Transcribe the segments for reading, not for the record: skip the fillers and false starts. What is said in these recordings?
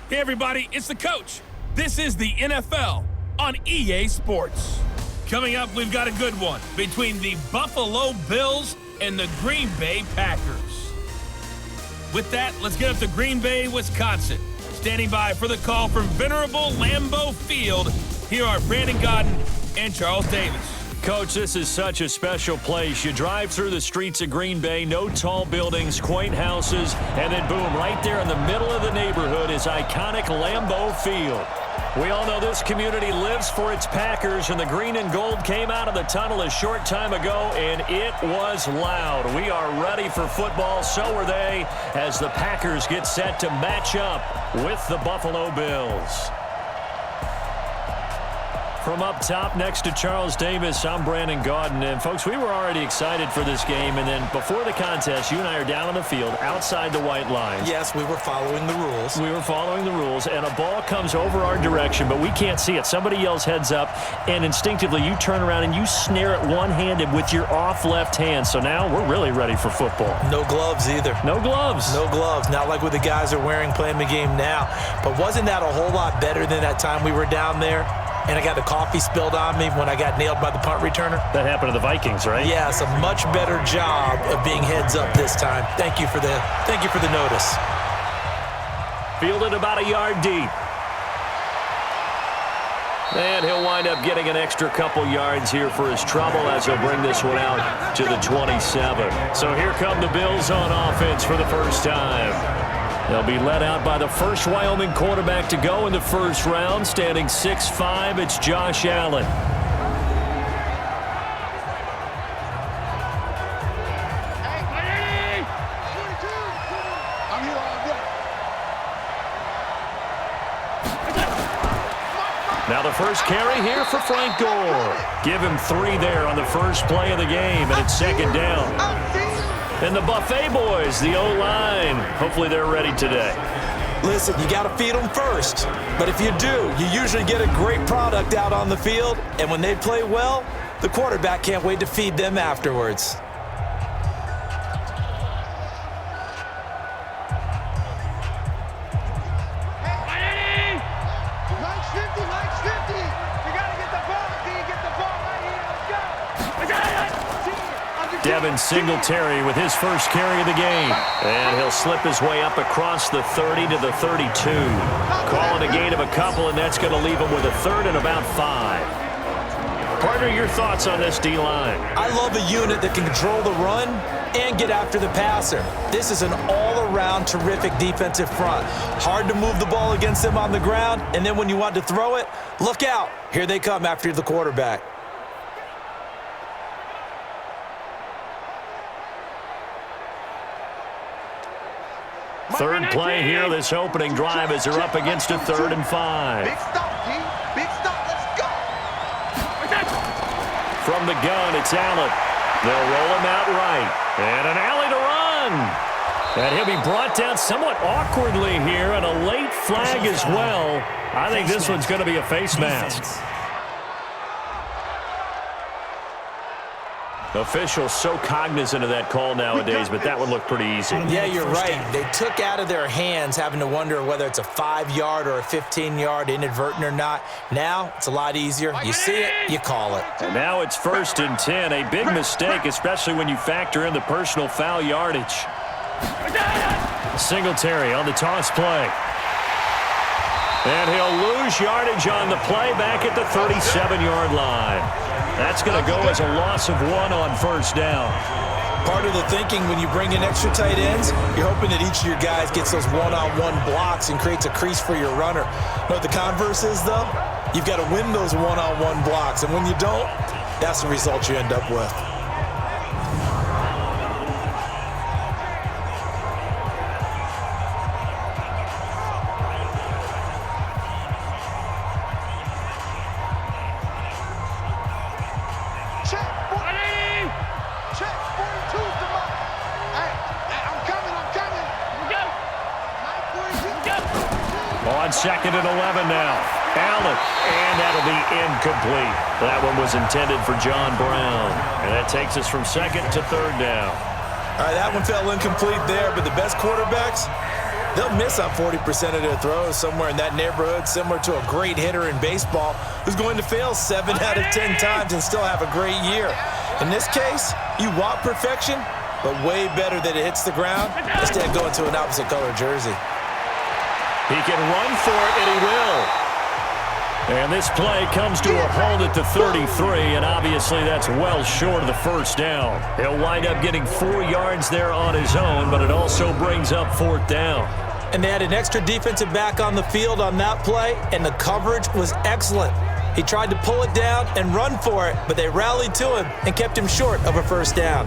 Hey everybody, it's the coach. This is the NFL on EA Sports. Coming up, we've got a good one between the Buffalo Bills and the Green Bay Packers. With that, let's get up to Green Bay, Wisconsin. Standing by for the call from venerable Lambeau Field, here are Brandon Gaudin and Charles Davis. Coach, this is such a special place. You drive through the streets of Green Bay, no tall buildings, quaint houses, and then boom, right there in the middle of the neighborhood is iconic Lambeau Field. We all know this community lives for its Packers, and the green and gold came out of the tunnel a short time ago, and it was loud. We are ready for football, so are they, as the Packers get set to match up with the Buffalo Bills. From up top next to Charles Davis, I'm Brandon Gaudin. And, folks, we were already excited for this game. And then before the contest, you and I are down on the field outside the white lines. Yes, we were following the rules. We were following the rules, and a ball comes over our direction, but we can't see it. Somebody yells heads up, and instinctively you turn around and you snare it one-handed with your off left hand. So now we're really ready for football. No gloves either. No gloves. No gloves. Not like what the guys are wearing playing the game now. But wasn't that a whole lot better than that time we were down there? And I got the coffee spilled on me when I got nailed by the punt returner. That happened to the Vikings, right? Yes, a much better job of being heads up this time. Thank you for the notice. Fielded about a yard deep. And he'll wind up getting an extra couple yards here for his trouble as he'll bring this one out to the 27. So here come the Bills on offense for the first time. They'll be led out by the first Wyoming quarterback to go in the first round. Standing 6'5", it's Josh Allen. Now the first carry here for Frank Gore. Give him 3 there on the first play of the game, and it's second down. And the Buffet boys, the O-line, hopefully they're ready today. Listen, you got to feed them first. But if you do, you usually get a great product out on the field. And when they play well, the quarterback can't wait to feed them afterwards. Devin Singletary with his first carry of the game. And he'll slip his way up across the 30 to the 32. Call it a gain of a couple, and that's going to leave him with a third and about 5. Partner, your thoughts on this D-line? I love a unit that can control the run and get after the passer. This is an all-around terrific defensive front. Hard to move the ball against them on the ground, and then when you want to throw it, look out. Here they come after the quarterback. Third play here, this opening drive as they're up against a 3rd and 5. Big stop, G. Big stop. Let's go. From the gun, it's Allen. They'll roll him out right. And an alley to run. And he'll be brought down somewhat awkwardly here, and a late flag as well. I think this one's going to be a face mask. Officials so cognizant of that call nowadays, but that one looked pretty easy. Yeah, you're right. They took out of their hands having to wonder whether it's a 5-yard or a 15-yard inadvertent or not. Now, it's a lot easier. You see it, you call it. And now it's 1st and 10. A big mistake, especially when you factor in the personal foul yardage. Singletary on the toss play. And he'll lose yardage on the play back at the 37-yard line. That's going to go as a loss of 1 on first down. Part of the thinking when you bring in extra tight ends, you're hoping that each of your guys gets those one-on-one blocks and creates a crease for your runner. But the converse is, though, you've got to win those one-on-one blocks. And when you don't, that's the result you end up with. On 2nd and 11 now. Allen, and that'll be incomplete. That one was intended for John Brown. And that takes us from 2nd to 3rd down. All right, that one fell incomplete there, but the best quarterbacks, They'll miss on 40% of their throws, somewhere in that neighborhood, similar to a great hitter in baseball who's going to fail 7 out of 10 times and still have a great year. In this case, you want perfection, but way better that it hits the ground instead of going to an opposite color jersey. He can run for it, and he will. And this play comes to a halt at the 33, and obviously that's well short of the first down. He'll wind up getting 4 yards there on his own, but it also brings up 4th down. And they had an extra defensive back on the field on that play, and the coverage was excellent. He tried to pull it down and run for it, but they rallied to him and kept him short of a first down.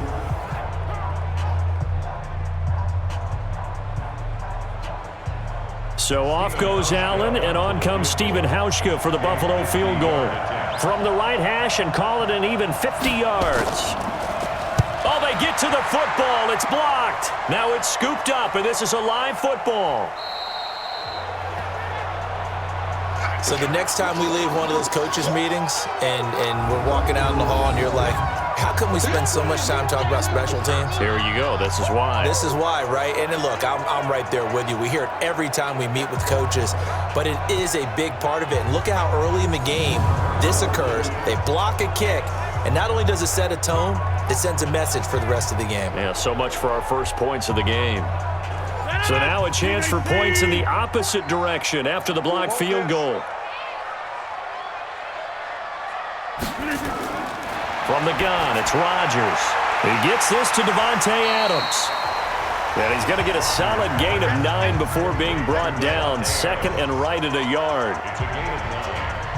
So off goes Allen, and on comes Stephen Hauschka for the Buffalo field goal. From the right hash, and call it an even 50 yards. Oh, they get to the football. It's blocked. Now it's scooped up, and this is a live football. So the next time we leave one of those coaches' meetings and we're walking out in the hall and you're like, how come we spend so much time talking about special teams? Here you go. This is why. This is why, right? And then look, I'm right there with you. We hear it every time we meet with coaches, but it is a big part of it. And look at how early in the game this occurs. They block a kick, and not only does it set a tone, it sends a message for the rest of the game. Yeah, so much for our first points of the game. So now a chance for points in the opposite direction after the blocked field goal. From the gun, it's Rodgers. He gets this to Davante Adams. And he's going to get a solid gain of 9 before being brought down. 2nd and right at a yard.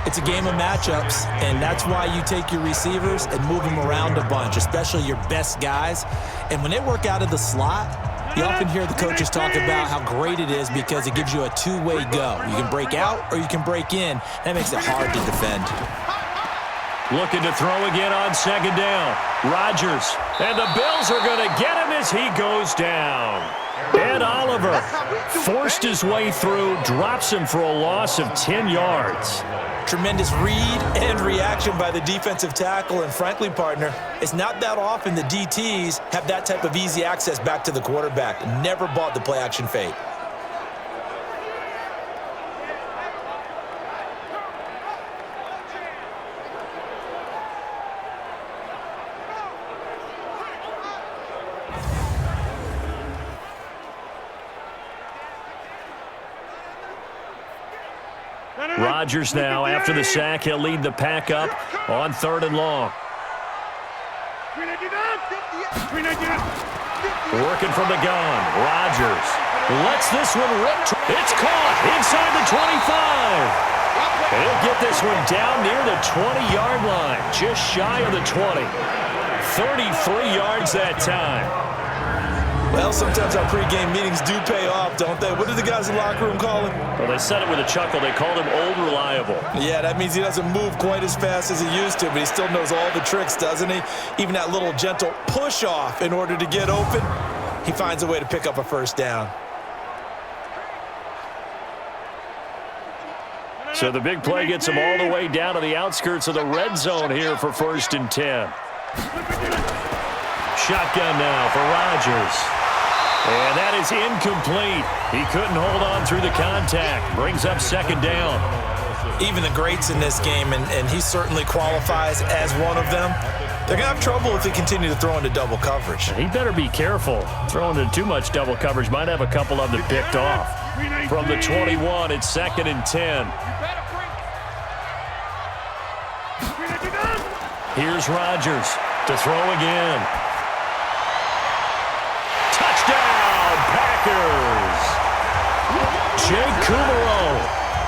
It's a game of matchups, and that's why you take your receivers and move them around a bunch, especially your best guys. And when they work out of the slot, you often hear the coaches talk about how great it is because it gives you a two-way go. You can break out or you can break in. That makes it hard to defend. Looking to throw again on 2nd down. Rodgers. And the Bills are going to get him as he goes down. Ed Oliver forced his way through, drops him for a loss of 10 yards. Tremendous read and reaction by the defensive tackle, and frankly, partner, it's not that often the DTs have that type of easy access back to the quarterback. Never bought the play-action fake. Rodgers now, after the sack, he'll lead the pack up on 3rd and long. Working from the gun, Rodgers lets this one rip. It's caught inside the 25. He'll get this one down near the 20-yard line, just shy of the 20. 33 yards that time. Well, sometimes our pregame meetings do pay off, don't they? What do the guys in the locker room call him? Well, they said it with a chuckle. They called him Old Reliable. Yeah, that means he doesn't move quite as fast as he used to, but he still knows all the tricks, doesn't he? Even that little gentle push-off in order to get open, he finds a way to pick up a first down. So the big play gets him all the way down to the outskirts of the red zone here for 1st and 10. Shotgun now for Rodgers. And that is incomplete. He couldn't hold on through the contact. Brings up 2nd down. Even the greats in this game, and he certainly qualifies as one of them, they're going to have trouble if they continue to throw into double coverage. He better be careful. Throwing into too much double coverage might have a couple of them picked off. From the 21, it's 2nd and 10. Here's Rodgers to throw again. Touchdown, Packers! Jake Kumaro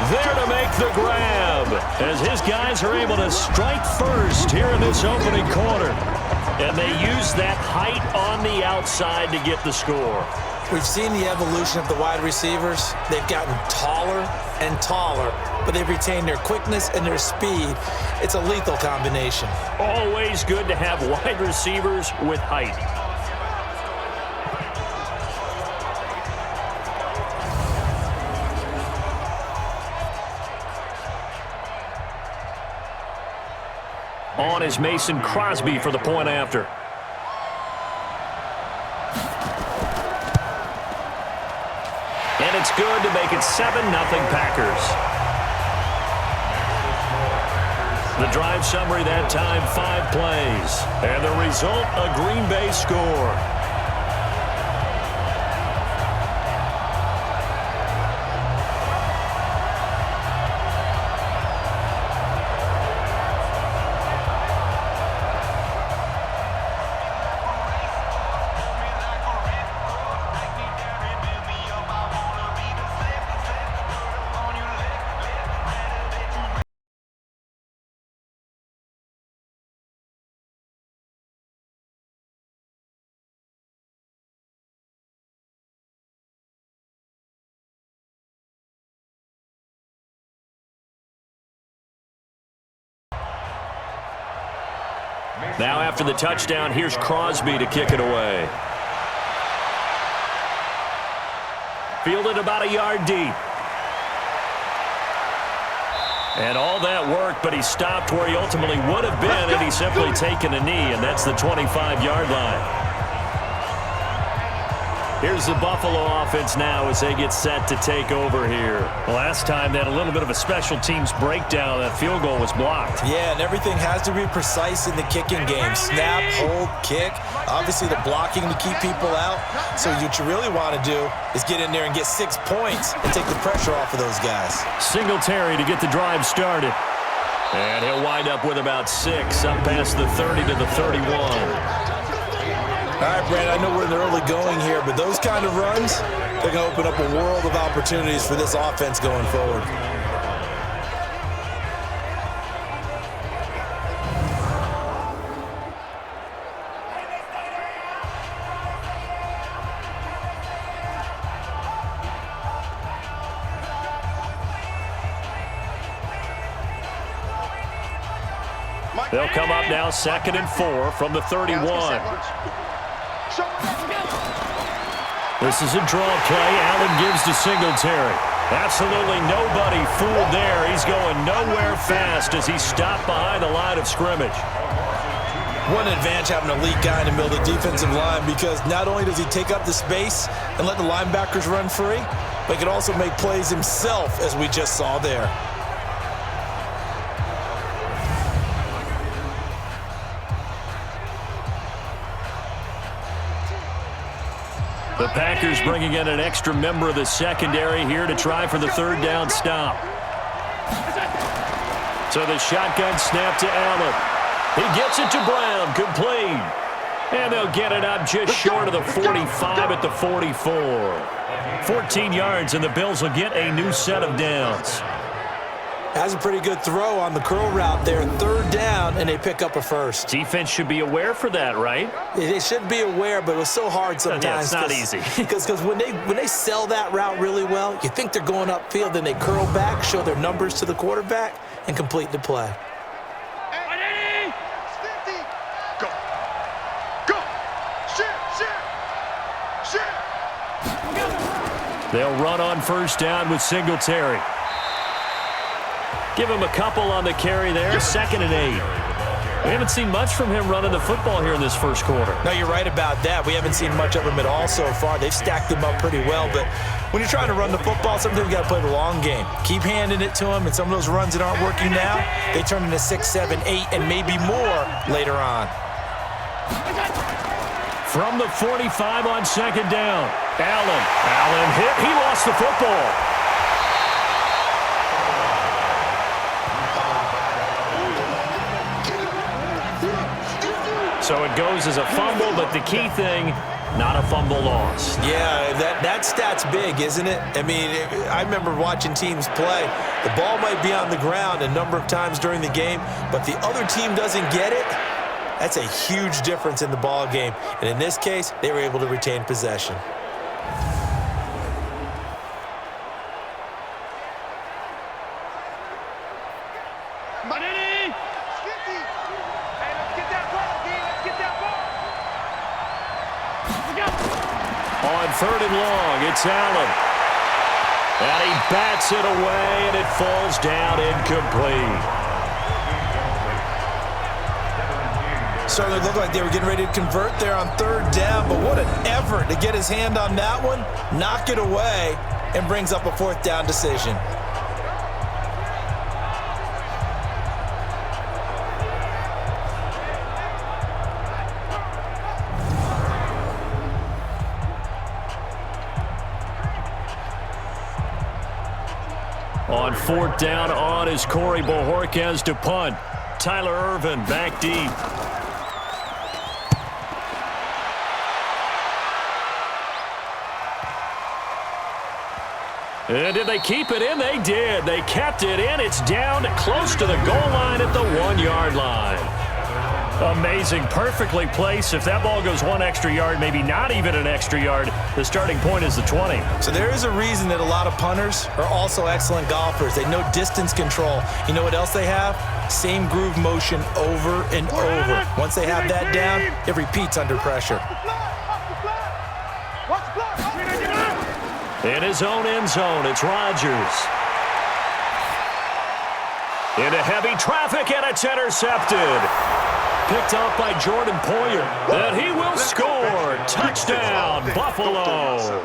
there to make the grab as his guys are able to strike first here in this opening quarter. And they use that height on the outside to get the score. We've seen the evolution of the wide receivers. They've gotten taller and taller, but they've retained their quickness and their speed. It's a lethal combination. Always good to have wide receivers with height. On is Mason Crosby for the point after. And good to make it 7-0 Packers. The drive summary that time, 5 plays. And the result, a Green Bay score. Now after the touchdown, here's Crosby to kick it away. Fielded about a yard deep. And all that work, but he stopped where he ultimately would have been had he simply taken a knee, and that's the 25-yard line. Here's the Buffalo offense now as they get set to take over here. Last time they had a little bit of a special teams breakdown. That field goal was blocked. Yeah, and everything has to be precise in the kicking game. Snap, hold, kick. Obviously the blocking to keep people out. So what you really want to do is get in there and get 6 points and take the pressure off of those guys. Singletary to get the drive started. And he'll wind up with about 6 up past the 30 to the 31. All right, Brandon, I know we're in the early going here, but those kind of runs, they're going to open up a world of opportunities for this offense going forward. They'll come up now 2nd and 4 from the 31. This is a draw play. Allen gives to Singletary. Absolutely nobody fooled there. He's going nowhere fast as he's stopped behind the line of scrimmage. What an advantage having an elite guy in the middle of the defensive line, because not only does he take up the space and let the linebackers run free, but he can also make plays himself, as we just saw there. The Packers bringing in an extra member of the secondary here to try for the 3rd down stop. So the shotgun snap to Allen. He gets it to Brown, complete. And they'll get it up just short of the 45 at the 44. 14 yards, and the Bills will get a new set of downs. Has a pretty good throw on the curl route there. 3rd down, and they pick up a first. Defense should be aware for that, right? They should be aware, but it was so hard sometimes. Yeah, it's not easy. Because when they sell that route really well, you think they're going upfield, then they curl back, show their numbers to the quarterback, and complete the play. Go. Go. Shit. They'll run on 1st down with Singletary. Give him a couple on the carry there, 2nd and 8. We haven't seen much from him running the football here in this 1st quarter. No, you're right about that. We haven't seen much of him at all so far. They've stacked him up pretty well, but when you're trying to run the football, sometimes you got to play the long game. Keep handing it to him, and some of those runs that aren't working now, they turn into 6, 7, 8, and maybe more later on. From the 45 on 2nd down, Allen hit. He lost the football. So it goes as a fumble, but the key thing, not a fumble loss. Yeah, that stat's big, isn't it? I mean, I remember watching teams play. The ball might be on the ground a number of times during the game, but the other team doesn't get it. That's a huge difference in the ball game. And in this case, they were able to retain possession. On 3rd and long, it's Allen. And he bats it away, and it falls down incomplete. Certainly looked like they were getting ready to convert there on 3rd down, but what an effort to get his hand on that one, knock it away, and brings up a 4th down decision. On 4th down, on is Corey Bojorquez to punt. Tyler Irvin back deep. And did they keep it in? They did. They kept it in. It's down close to the goal line at the 1-yard line. Amazing. Perfectly placed. If that ball goes 1 extra yard, maybe not even an extra yard, the starting point is the 20. So there is a reason that a lot of punters are also excellent golfers. They know distance control. You know what else they have? Same groove motion over and over. Once they have that down, it repeats under pressure. In his own end zone, it's Rodgers. Into heavy traffic, and it's intercepted. Picked off by Jordan Poyer. And he will score. Touchdown, Buffalo.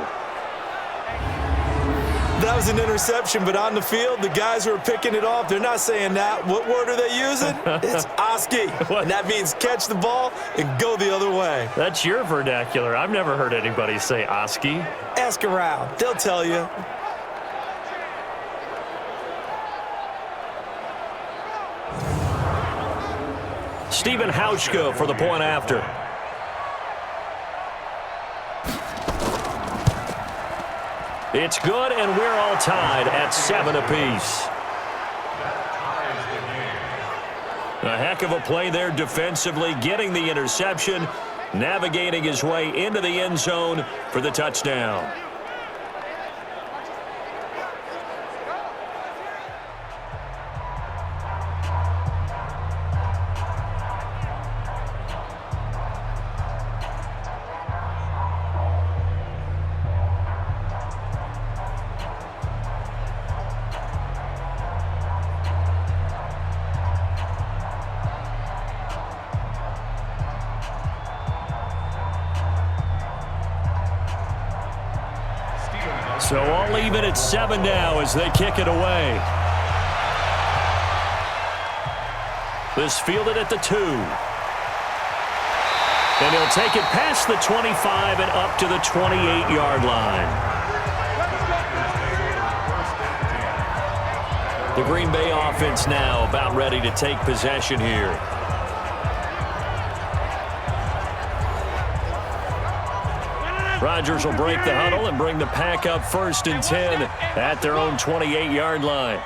That was an interception, but on the field, the guys who are picking it off, they're not saying that. What word are they using? It's Oski. And that means catch the ball and go the other way. That's your vernacular. I've never heard anybody say Oski. Ask around. They'll tell you. Stephen Hauschka for the point after. It's good, and we're all tied at 7 apiece. A heck of a play there defensively, getting the interception, navigating his way into the end zone for the touchdown. So all even at 7 now as they kick it away. This fielded at the 2. And he'll take it past the 25 and up to the 28-yard line. The Green Bay offense now about ready to take possession here. Rodgers will break the huddle and bring the pack up 1st and 10 at their own 28-yard line.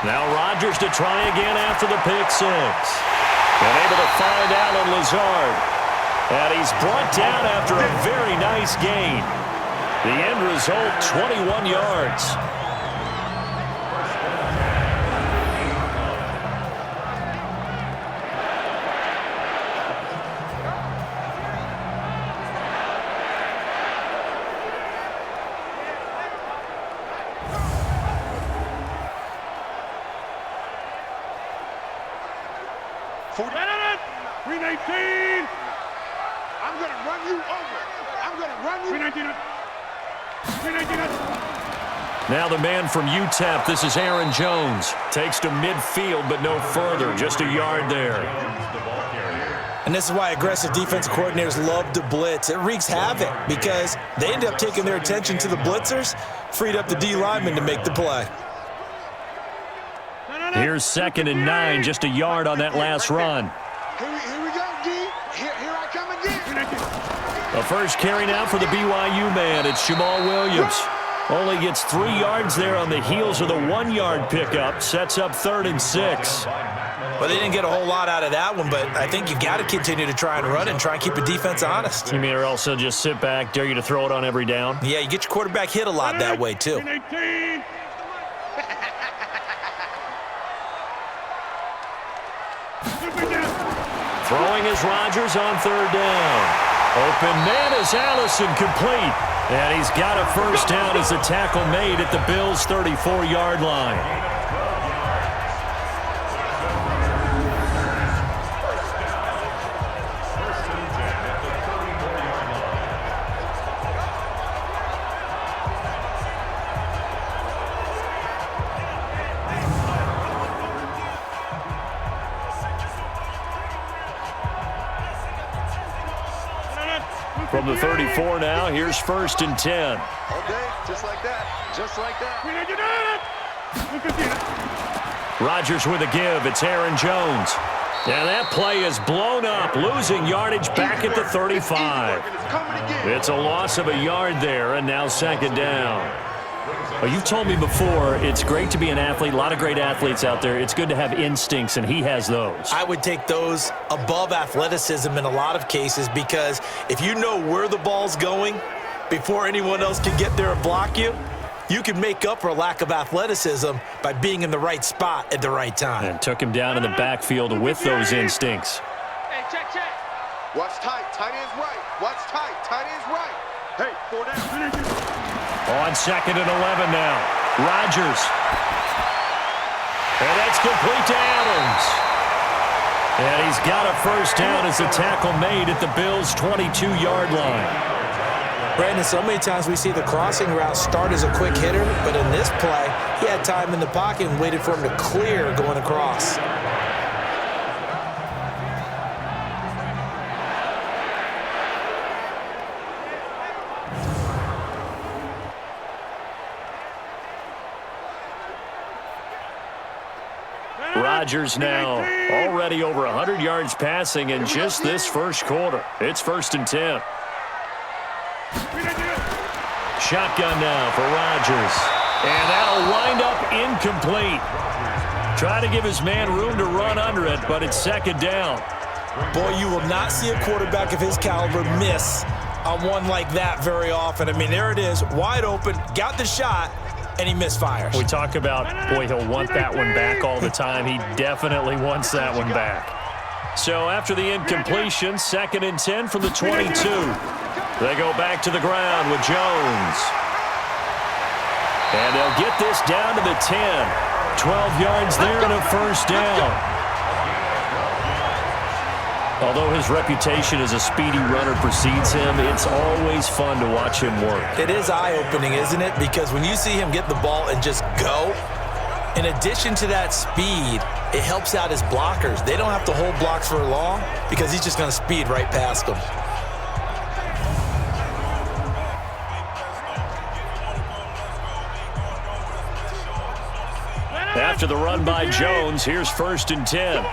Now Rodgers to try again after the pick 6. And able to find Allen Lazard. And he's brought down after a very nice gain. The end result, 21 yards. Now the man from UTEP, this is Aaron Jones. Takes to midfield, but no further. Just a yard there. And this is why aggressive defensive coordinators love to blitz. It wreaks havoc because they end up taking their attention to the blitzers, freed up the D lineman to make the play. Here's 2nd and 9, just a yard on that last run. Here we go, D. Here I come again. The first carry now for the BYU man. It's Jamal Williams. Only gets 3 yards there on the heels of the 1-yard pickup. Sets up 3rd and 6. Well, they didn't get a whole lot out of that one, but I think you've got to continue to try and run and try and keep the defense honest. You mean or also just sit back, dare you to throw it on every down? Yeah, you get your quarterback hit a lot that way, too. Throwing is Rodgers on 3rd down. Open man is Allison, complete. And he's got a 1st down as the tackle made at the Bills' 34-yard line. From the 34 now, here's 1st and 10. Okay, just like that. Just like that. Rodgers with a give. It's Aaron Jones. And that play is blown up, losing yardage back at the 35. It's a loss of a yard there, and now 2nd down. Well, you've told me before it's great to be an athlete. A lot of great athletes out there. It's good to have instincts, and he has those. I would take those above athleticism in a lot of cases, because if you know where the ball's going before anyone else can get there and block you, you can make up for a lack of athleticism by being in the right spot at the right time. And took him down in the backfield with those instincts. Hey, check. Watch tight. Tight end's right. Watch tight. Tight end's right. Hey, 4 down. On 2nd and 11 now. Rodgers. And that's complete to Adams. And he's got a 1st down as the tackle made at the Bills' 22-yard line. Brandon, so many times we see the crossing route start as a quick hitter, but in this play, he had time in the pocket and waited for him to clear going across. Rodgers now already over 100 yards passing in just this 1st quarter. It's 1st and 10. Shotgun now for Rodgers. And that'll wind up incomplete. Try to give his man room to run under it, but it's 2nd down. Boy, you will not see a quarterback of his caliber miss on one like that very often. I mean, there it is, wide open, got the shot, and he misfires. We talk about, boy, he'll want that one back all the time. He definitely wants that one back. So after the incompletion, 2nd and 10 from the 22. They go back to the ground with Jones. And they'll get this down to the 10. 12 yards there and a 1st down. Although his reputation as a speedy runner precedes him, it's always fun to watch him work. It is eye-opening, isn't it? Because when you see him get the ball and just go, in addition to that speed, it helps out his blockers. They don't have to hold blocks for long because he's just going to speed right past them. After the run by Jones, here's 1st and 10.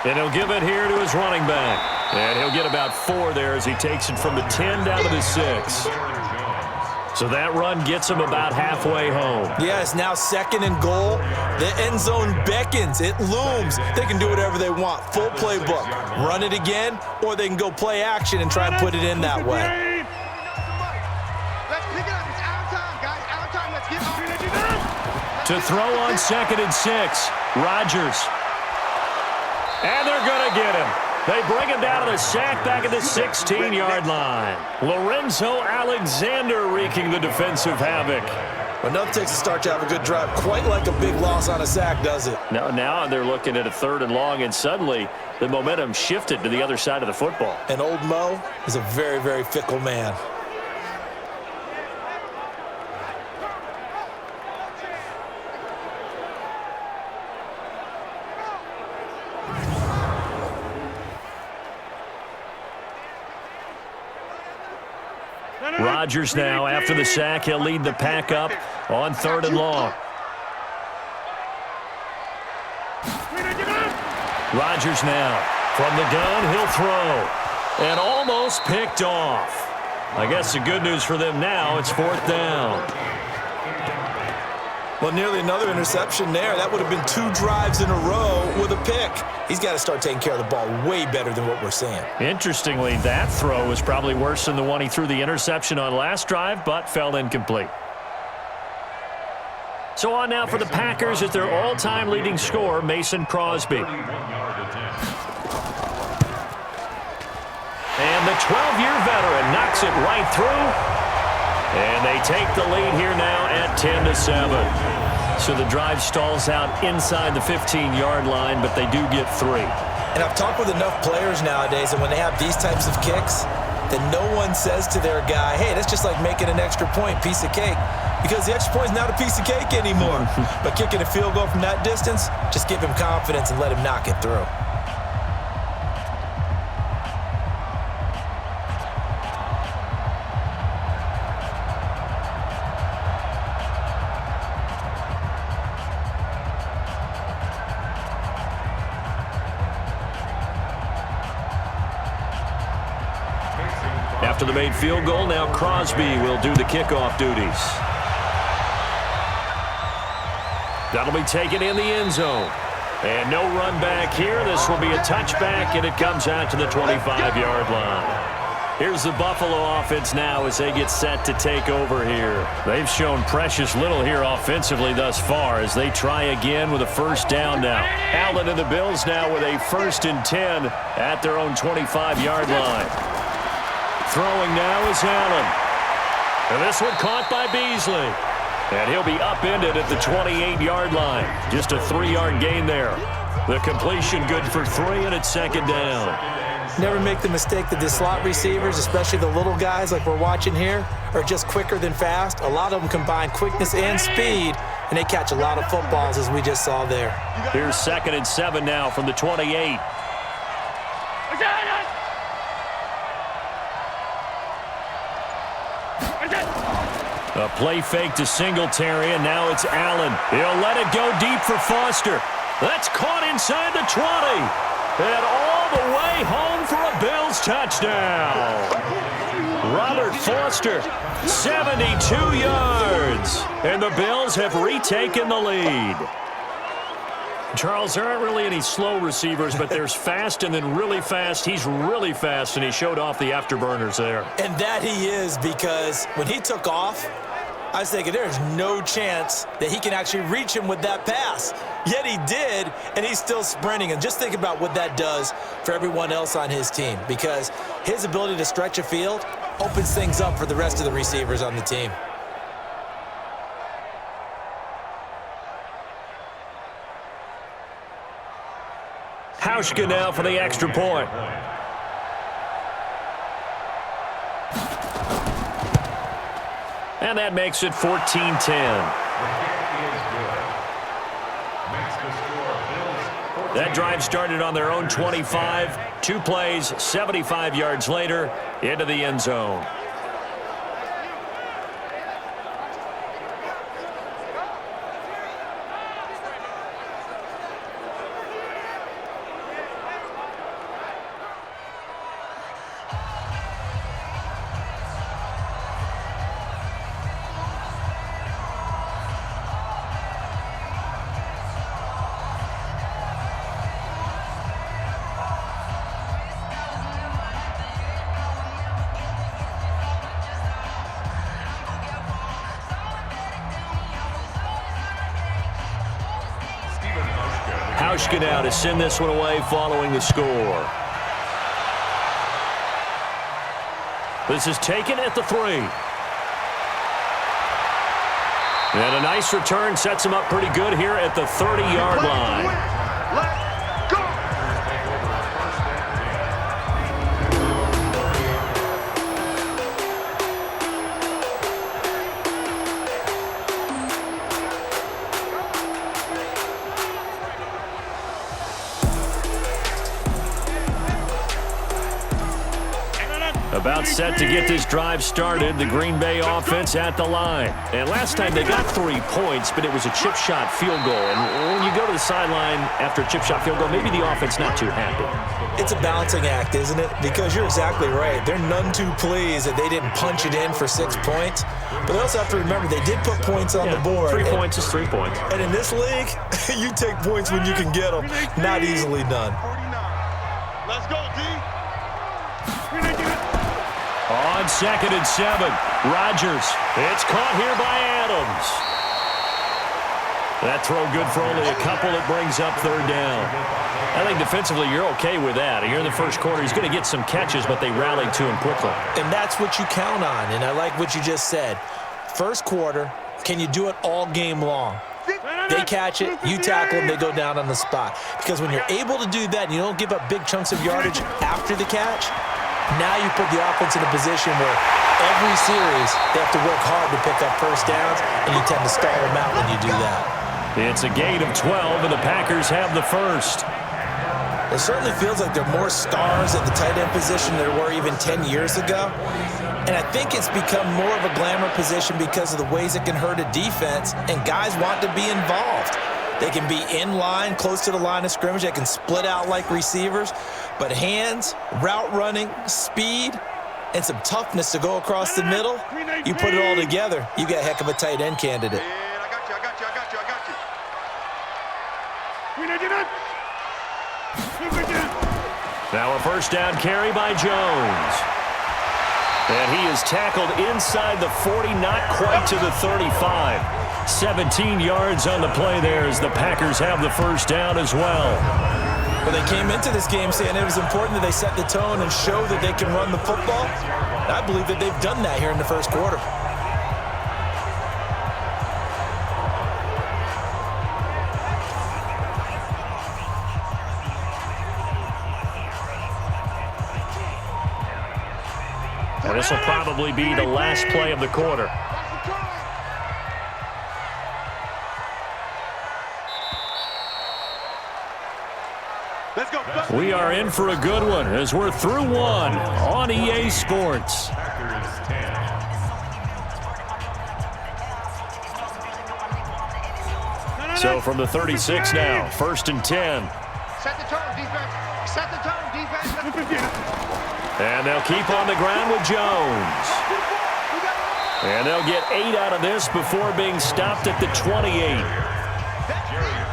And he'll give it here to his running back. And he'll get about 4 there as he takes it from the 10 down to the 6. So that run gets him about halfway home. Yeah, it's now 2nd and goal. The end zone beckons. It looms. They can do whatever they want. Full playbook. Run it again, or they can go play action and try and put it in that way. To throw on 2nd and 6. Rodgers. And they're going to get him. They bring him down to the sack back at the 16-yard line. Lorenzo Alexander wreaking the defensive havoc. Well, nothing takes a start to have a good drive. Quite like a big loss on a sack, does it? Now they're looking at a 3rd and long, and suddenly the momentum shifted to the other side of the football. And old Mo is a very, very fickle man. Rodgers now, after the sack, he'll lead the pack up on 3rd and long. Rodgers now, from the gun, he'll throw. And almost picked off. I guess the good news for them now, it's 4th down. Well, nearly another interception there. That would have been 2 drives in a row with a pick. He's got to start taking care of the ball way better than what we're seeing. Interestingly, that throw was probably worse than the one he threw the interception on last drive, but fell incomplete. So on now for the Packers is their all-time leading scorer, Mason Crosby. And the 12-year veteran knocks it right through. And they take the lead here now at 10-7. So the drive stalls out inside the 15-yard line, but they do get 3. And I've talked with enough players nowadays, and when they have these types of kicks, then no one says to their guy, hey, that's just like making an extra point, piece of cake. Because the extra point is not a piece of cake anymore. But kicking a field goal from that distance, just give him confidence and let him knock it through. After the made field goal, now Crosby will do the kickoff duties. That'll be taken in the end zone. And no run back here. This will be a touchback, and it comes out to the 25-yard line. Here's the Buffalo offense now as they get set to take over here. They've shown precious little here offensively thus far as they try again with a first down now. Allen and the Bills now with a 1st and 10 at their own 25-yard line. Throwing now is Allen. And this one caught by Beasley. And he'll be upended at the 28-yard line. Just a 3-yard gain there. The completion good for 3, and it's 2nd down. Never make the mistake that the slot receivers, especially the little guys like we're watching here, are just quicker than fast. A lot of them combine quickness and speed, and they catch a lot of footballs, as we just saw there. Here's 2nd and 7 now from the 28. A play fake to Singletary, and now it's Allen. He'll let it go deep for Foster. That's caught inside the 20. And all the way home for a Bills touchdown. Robert Foster, 72 yards. And the Bills have retaken the lead. Charles, there aren't really any slow receivers, but there's fast and then really fast. He's really fast, and he showed off the afterburners there. And that he is, because when he took off, I was thinking there's no chance that he can actually reach him with that pass. Yet he did, and he's still sprinting. And just think about what that does for everyone else on his team, because his ability to stretch a field opens things up for the rest of the receivers on the team. Hauschka now for the extra point. And that makes it 14-10. That drive started on their own 25. 2 plays, 75 yards later, into the end zone. Hauschka now to send this one away following the score. This is taken at the 3. And a nice return sets him up pretty good here at the 30-yard line. Let's go! About set to get this drive started, the Green Bay offense at the line. And last time they got 3 points, but it was a chip shot field goal. And when you go to the sideline after a chip shot field goal, maybe the offense not too happy. It's a balancing act, isn't it? Because you're exactly right. They're none too pleased that they didn't punch it in for 6 points. But they also have to remember they did put points on the board. 3 points is 3 points. And in this league, you take points when you can get them. Not easily done. 49. Let's go, D. On 2nd and 7, Rodgers. It's caught here by Adams. That throw good for only a couple. It brings up 3rd down. I think defensively you're okay with that. Here in the first quarter, he's going to get some catches, but they rallied to him quickly. And that's what you count on, and I like what you just said. First quarter, can you do it all game long? They catch it, you tackle them, they go down on the spot. Because when you're able to do that and you don't give up big chunks of yardage after the catch, now you put the offense in a position where every series they have to work hard to pick up first downs, and you tend to stall them out when you do that. It's a gain of 12, and the Packers have the first. It certainly feels like there are more stars at the tight end position than there were even 10 years ago. And I think it's become more of a glamour position because of the ways it can hurt a defense, and guys want to be involved. They can be in line, close to the line of scrimmage. They can split out like receivers. But hands, route running, speed, and some toughness to go across the middle, you put it all together, you got a heck of a tight end candidate. And I got you. Now a first down carry by Jones. And he is tackled inside the 40, not quite to the 35. 17 yards on the play there as the Packers have the first down as well. Well, they came into this game saying it was important that they set the tone and show that they can run the football. And I believe that they've done that here in the first quarter. And this will probably be the last play of the quarter. Let's go. We are in for a good one as we're through one on EA Sports. So from the 36 now, 1st and 10. Set the tone, defense. Set the tone, defense. And they'll keep on the ground with Jones. And they'll get 8 out of this before being stopped at the 28.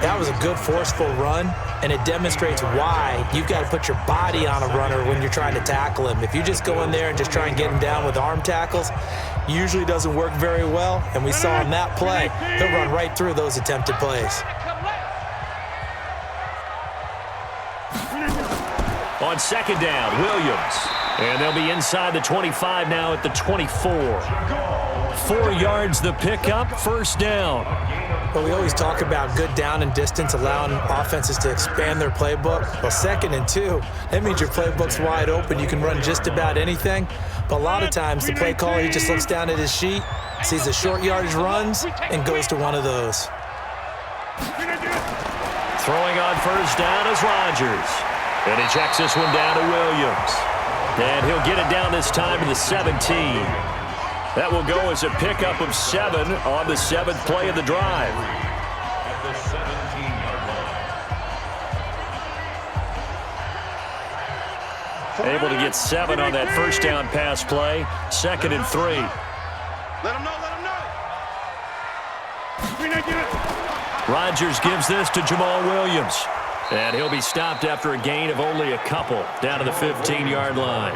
That was a good, forceful run, and it demonstrates why you've got to put your body on a runner when you're trying to tackle him. If you just go in there and just try and get him down with arm tackles, usually doesn't work very well, and we saw in that play, he'll run right through those attempted plays. On second down, Williams. And they'll be inside the 25 now at the 24. 4 yards the pickup, first down. Well, we always talk about good down and distance, allowing offenses to expand their playbook. Well, 2nd and 2, that means your playbook's wide open. You can run just about anything. But a lot of times, the play caller, he just looks down at his sheet, sees the short yardage runs, and goes to one of those. Throwing on first down is Rodgers. And he checks this one down to Williams. And he'll get it down this time to the 17. That will go as a pickup of 7 on the 7th play of the drive. At the 17-yard line. Able to get 7 on that first down pass play. 2nd and 3. Let him know. Rodgers gives this to Jamal Williams. And he'll be stopped after a gain of only a couple down to the 15-yard line.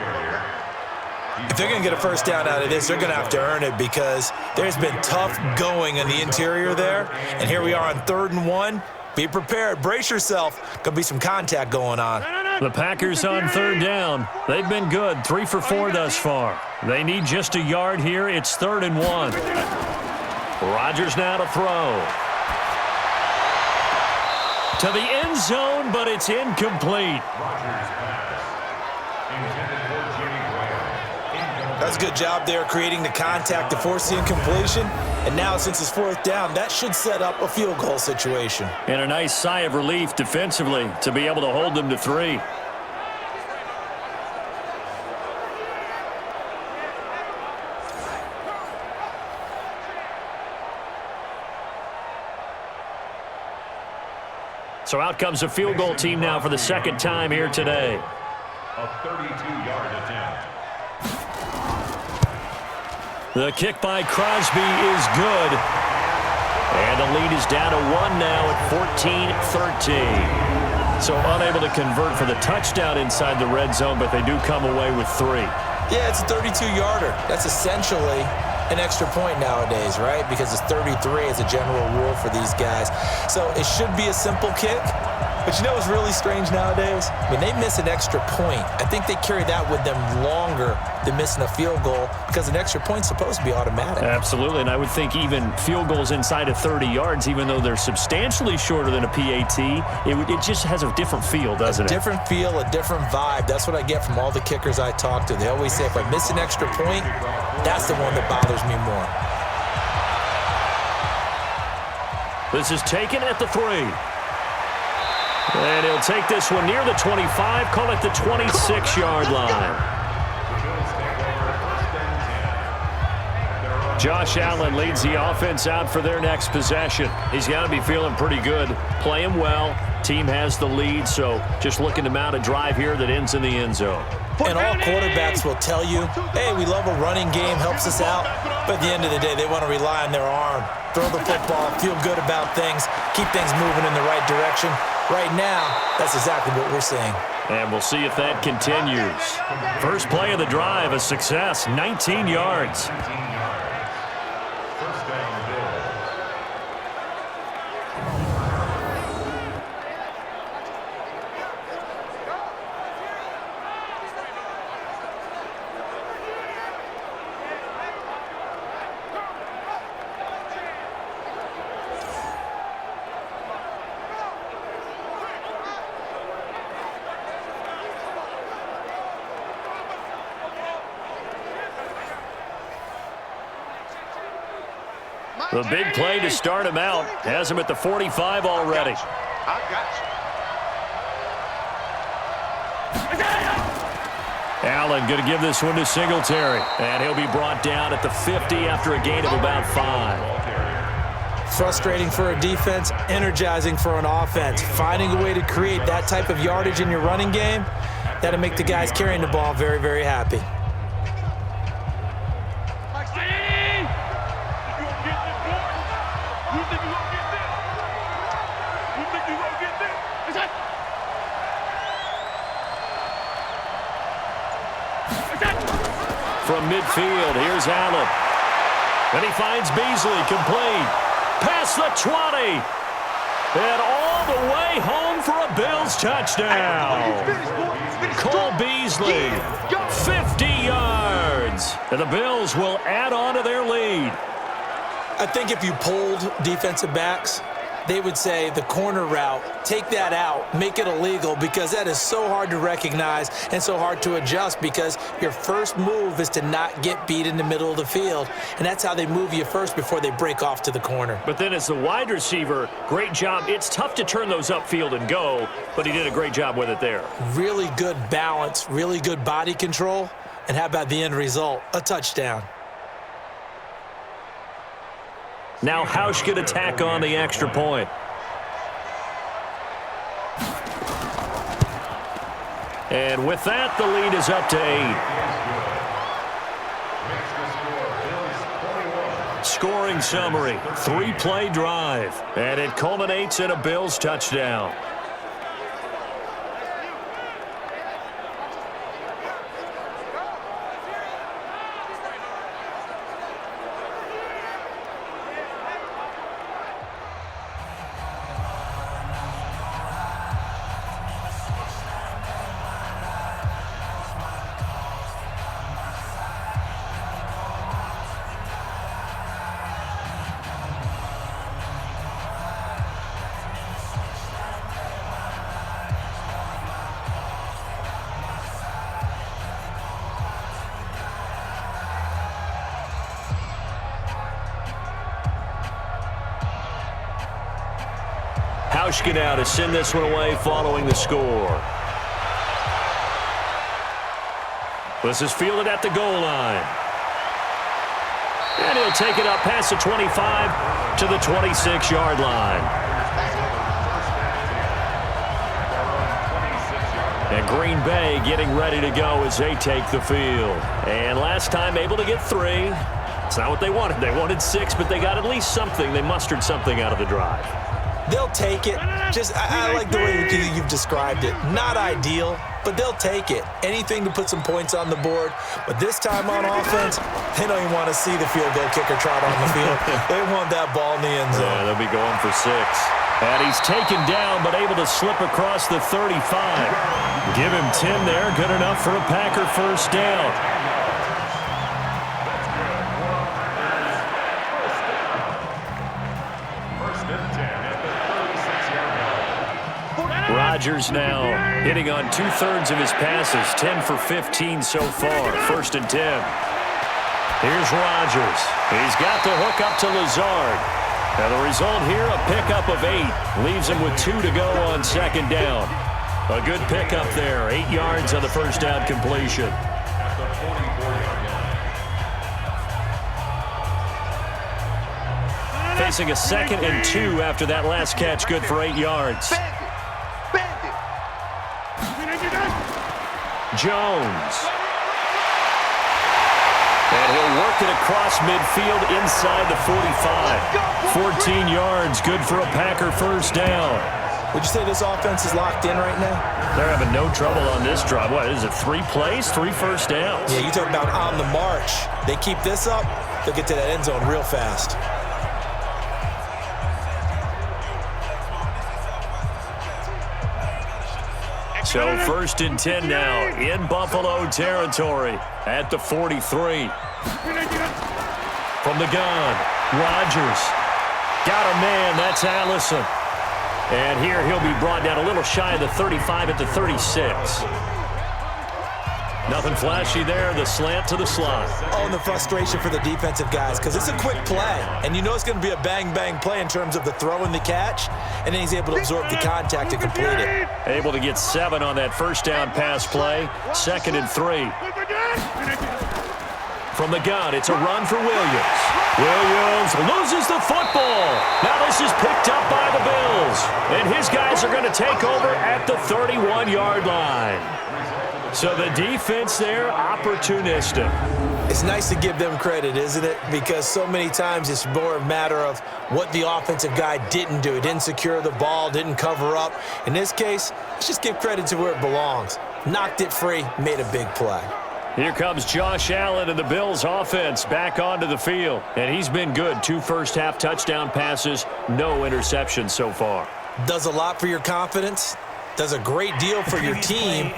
If they're going to get a first down out of this, they're going to have to earn it because there's been tough going in the interior there. And here we are on 3rd and 1. Be prepared. Brace yourself. Going to be some contact going on. The Packers on 3rd down. They've been good, 3 for 4 thus far. They need just a yard here. It's 3rd and 1. Rodgers now to throw. To the end zone, but it's incomplete. That's a good job there creating the contact to force the incompletion. And now since it's 4th down, that should set up a field goal situation. And a nice sigh of relief defensively to be able to hold them to 3. So out comes a field goal team now for the 2nd time here today. A 32-yard attempt. The kick by Crosby is good. And the lead is down to 1 now at 14-13. So unable to convert for the touchdown inside the red zone, but they do come away with 3. Yeah, it's a 32-yarder. That's essentially an extra point nowadays, right? Because it's 33 as a general rule for these guys. So it should be a simple kick. But you know what's really strange nowadays? When they miss an extra point, I think they carry that with them longer than missing a field goal because an extra point's supposed to be automatic. Absolutely, and I would think even field goals inside of 30 yards, even though they're substantially shorter than a PAT, it just has a different feel, doesn't it? A different feel, a different vibe. That's what I get from all the kickers I talk to. They always say if I miss an extra point, that's the one that bothers me more. This is taken at the 3. And he'll take this one near the 25, call it the 26-yard line. Josh Allen leads the offense out for their next possession. He's got to be feeling pretty good, playing well. Team has the lead, so just looking to mount a drive here that ends in the end zone. And all quarterbacks will tell you, hey, we love a running game, helps us out. But at the end of the day, they want to rely on their arm. Throw the football, feel good about things, keep things moving in the right direction. Right now, that's exactly what we're seeing. And we'll see if that continues. First play of the drive, a success, 19 yards. First down, Bills. The big play to start him out has him at the 45 already. I got you. Allen going to give this one to Singletary. And he'll be brought down at the 50 after a gain of about 5. Frustrating for a defense, energizing for an offense. Finding a way to create that type of yardage in your running game, that'll make the guys carrying the ball very, very happy. From midfield, here's Allen. And he finds Beasley, complete. Past the 20. And all the way home for a Bills touchdown. Cole Beasley, 50 yards. And the Bills will add on to their lead. I think if you polled defensive backs, they would say the corner route, take that out, make it illegal, because that is so hard to recognize and so hard to adjust, because your first move is to not get beat in the middle of the field, and that's how they move you first before they break off to the corner. But then as the wide receiver, great job. It's tough to turn those upfield and go, but he did a great job with it there. Really good balance, really good body control, and how about the end result? A touchdown. Now Hausch could attack on the extra point. And with that, the lead is up to 8. Scoring summary, 3-play drive, and it culminates in a Bills touchdown. Hauschka now to send this one away following the score. This is fielded at the goal line. And he'll take it up past the 25 to the 26-yard line. And Green Bay getting ready to go as they take the field. And last time able to get 3. It's not what they wanted. They wanted 6, but they got at least something. They mustered something out of the drive. They'll take it. I like the way you've described it. Not ideal, but they'll take it. Anything to put some points on the board. But this time on offense, they don't even want to see the field goal kicker trot on the field. They want that ball in the end zone. Yeah, they'll be going for 6. And he's taken down, but able to slip across the 35. Give him 10 there. Good enough for a Packer first down. Rodgers now hitting on 2/3 of his passes, 10 for 15 so far, 1st and 10. Here's Rodgers. He's got the hook up to Lazard. And the result here, a pickup of 8. Leaves him with 2 to go on 2nd down. A good pickup there, 8 yards on the first down completion. Facing a 2nd and 2 after that last catch, good for 8 yards. Jones. And he'll work it across midfield inside the 45. 14 yards, good for a Packer first down. Would you say this offense is locked in right now? They're having no trouble on this drive. What is it, 3 plays, 3 first downs? Yeah, you talk about on the march. They keep this up, they'll get to that end zone real fast. So 1st and 10 now in Buffalo territory at the 43. From the gun, Rodgers. Got a man, that's Allison. And here he'll be brought down a little shy of the 35 at the 36. Nothing flashy there, the slant to the slot. Oh, and the frustration for the defensive guys, because it's a quick play. And you know it's going to be a bang-bang play in terms of the throw and the catch, and then he's able to absorb the contact and complete it. Able to get 7 on that first down pass play. 2nd and 3. From the gun, it's a run for Williams. Williams loses the football. Now this is picked up by the Bills. And his guys are going to take over at the 31-yard line. So the defense there, opportunistic. It's nice to give them credit, isn't it? Because so many times it's more a matter of what the offensive guy didn't do. He didn't secure the ball, didn't cover up. In this case, let's just give credit to where it belongs. Knocked it free, made a big play. Here comes Josh Allen and the Bills offense back onto the field. And he's been good. 2 first-half touchdown passes, no interceptions so far. Does a lot for your confidence. Does a great deal for your team.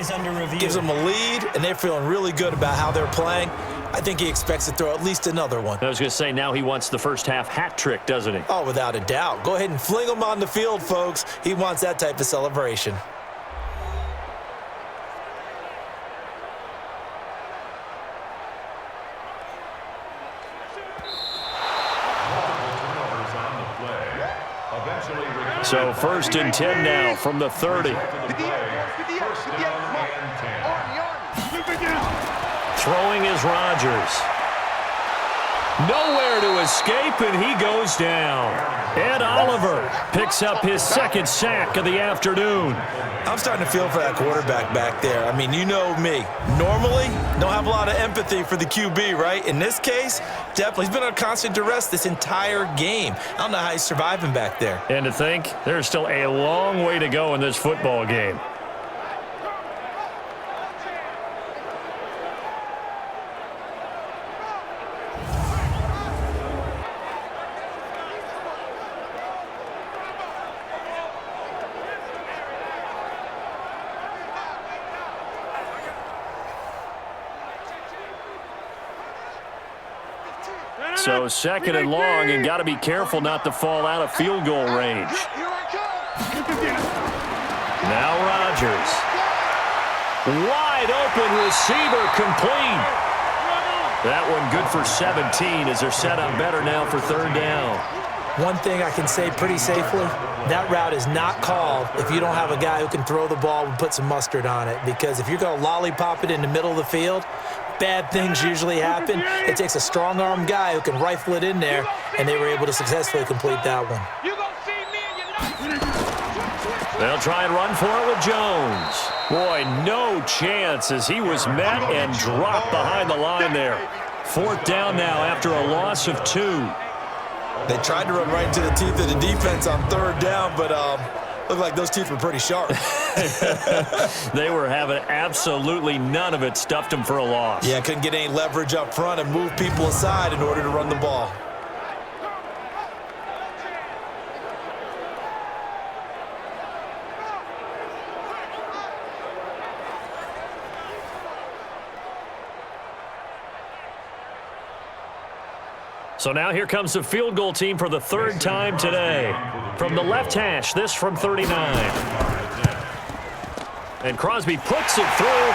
Gives them a lead, and they're feeling really good about how they're playing. I think he expects to throw at least another one. I was going to say, now he wants the first-half hat trick, doesn't he? Oh, without a doubt. Go ahead and fling him on the field, folks. He wants that type of celebration. So 1st and 10 now from the 30. Throwing is Rodgers. Nowhere to escape, and he goes down. Ed Oliver picks up his 2nd sack of the afternoon. I'm starting to feel for that quarterback back there. I mean, you know me. Normally, don't have a lot of empathy for the QB, right? In this case, definitely. He's been on constant duress this entire game. I don't know how he's surviving back there. And to think, there's still a long way to go in this football game. So 2nd and long, and got to be careful not to fall out of field goal range. Now Rodgers. Wide open receiver complete. That one good for 17 as they're set up better now for 3rd down. One thing I can say pretty safely, that route is not called if you don't have a guy who can throw the ball and put some mustard on it. Because if you're going to lollipop it in the middle of the field, bad things usually happen. It takes a strong-arm guy who can rifle it in there, and they were able to successfully complete that one. They'll try and run for it with Jones. Boy, no chance as he was met and dropped behind the line there. 4th down now after a loss of 2. They tried to run right into the teeth of the defense on 3rd down, but looked like those teeth were pretty sharp. They were having absolutely none of it. Stuffed them for a loss. Yeah, couldn't get any leverage up front and move people aside in order to run the ball. So now here comes the field goal team for the 3rd time today. From the left hash, this from 39. And Crosby puts it through.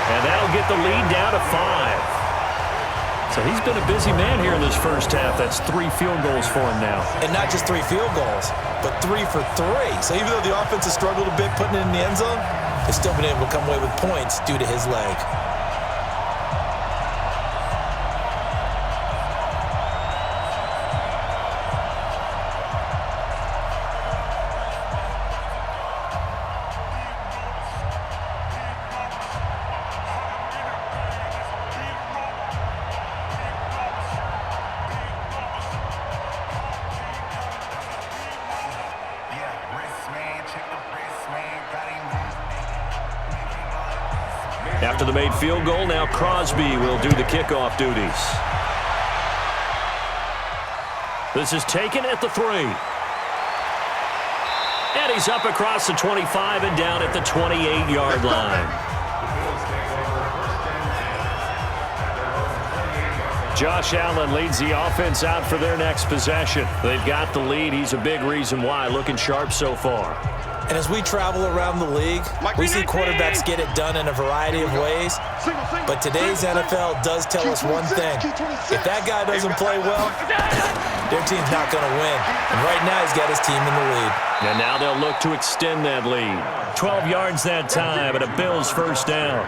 And that'll get the lead down to 5. So he's been a busy man here in this first half. That's 3 field goals for him now. And not just 3 field goals, but 3 for 3. So even though the offense has struggled a bit putting it in the end zone, they've still been able to come away with points due to his leg. After the made field goal, now Crosby will do the kickoff duties. This is taken at the 3. And he's up across the 25 and down at the 28-yard line. Josh Allen leads the offense out for their next possession. They've got the lead. He's a big reason why. Looking sharp so far. And as we travel around the league, we see quarterbacks get it done in a variety of ways. But today's NFL does tell us one thing. If that guy doesn't play well, their team's not going to win. And right now, he's got his team in the lead. And now they'll look to extend that lead. 12 yards that time, and a Bills first down.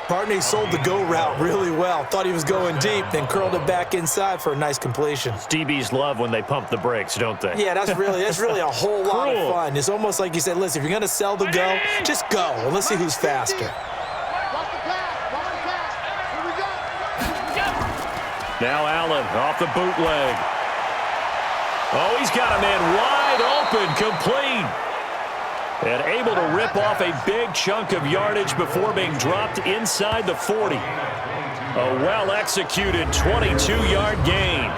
Partner, he sold the go route really well. Thought he was going deep, then curled it back inside for a nice completion. DBs love when they pump the brakes, don't they? Yeah, that's really a whole lot of fun. It's almost like you said, listen, if you're going to sell the go, just go. And let's see who's faster. Now Allen off the bootleg. Oh, he's got a man wide open, complete. And able to rip off a big chunk of yardage before being dropped inside the 40. A well-executed 22-yard gain.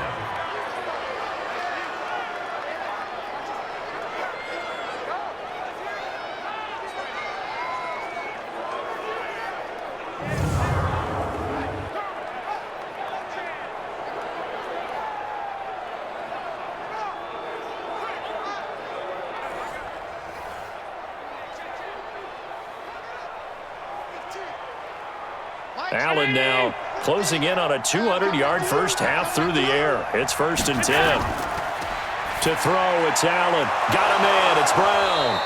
Allen now closing in on a 200-yard first half through the air. It's 1st and 10. To throw, it's Allen. Got a man, it's Brown.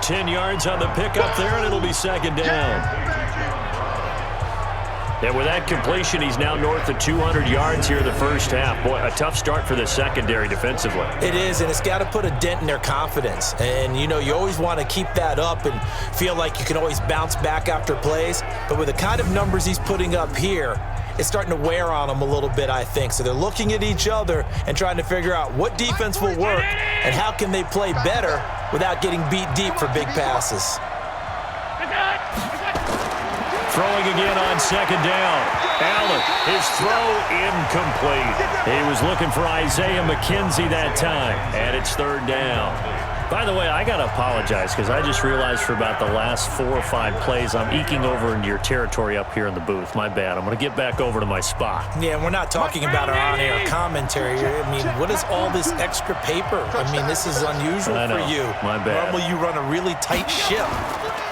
10 yards on the pickup there, and it'll be 2nd down. And with that completion, he's now north of 200 yards here in the first half. Boy, a tough start for the secondary defensively. It is, and it's got to put a dent in their confidence. And, you know, you always want to keep that up and feel like you can always bounce back after plays. But with the kind of numbers he's putting up here, it's starting to wear on them a little bit, I think. So they're looking at each other and trying to figure out what defense will work and how can they play better without getting beat deep for big passes. Throwing again on 2nd down. Allen, his throw incomplete. He was looking for Isaiah McKenzie that time, and it's 3rd down. By the way, I got to apologize because I just realized for about the last 4 or 5 plays, I'm eking over into your territory up here in the booth. My bad. I'm going to get back over to my spot. Yeah, we're not talking about our on-air commentary. I mean, what is all this extra paper? I mean, this is unusual for you. My bad. Normally, you run a really tight ship.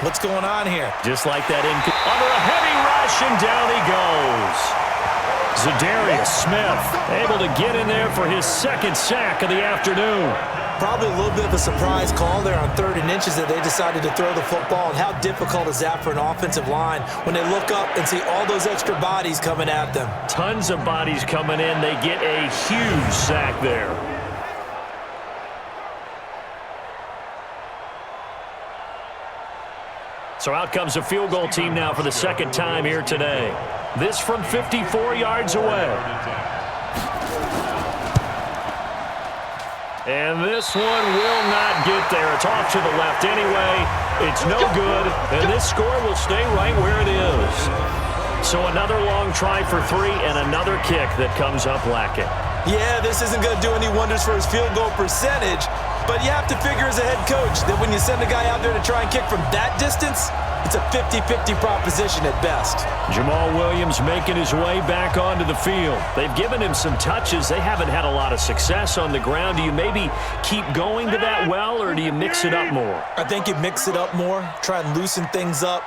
What's going on here? Just like that, under a heavy rush, and down he goes. Zadarius Smith able to get in there for his 2nd sack of the afternoon. Probably a little bit of a surprise call there on 3rd and inches that they decided to throw the football. And how difficult is that for an offensive line when they look up and see all those extra bodies coming at them? Tons of bodies coming in. They get a huge sack there. So out comes a field goal team now for the 2nd time here today. This from 54 yards away. And this one will not get there. It's off to the left anyway. It's no good, and this score will stay right where it is. So another long try for 3 and another kick that comes up lacking. Yeah, this isn't going to do any wonders for his field goal percentage, but you have to figure as a head coach that when you send a guy out there to try and kick from that distance, it's a 50-50 proposition at best. Jamal Williams making his way back onto the field. They've given him some touches. They haven't had a lot of success on the ground. Do you maybe keep going to that well, or do you mix it up more? I think you mix it up more, try and loosen things up.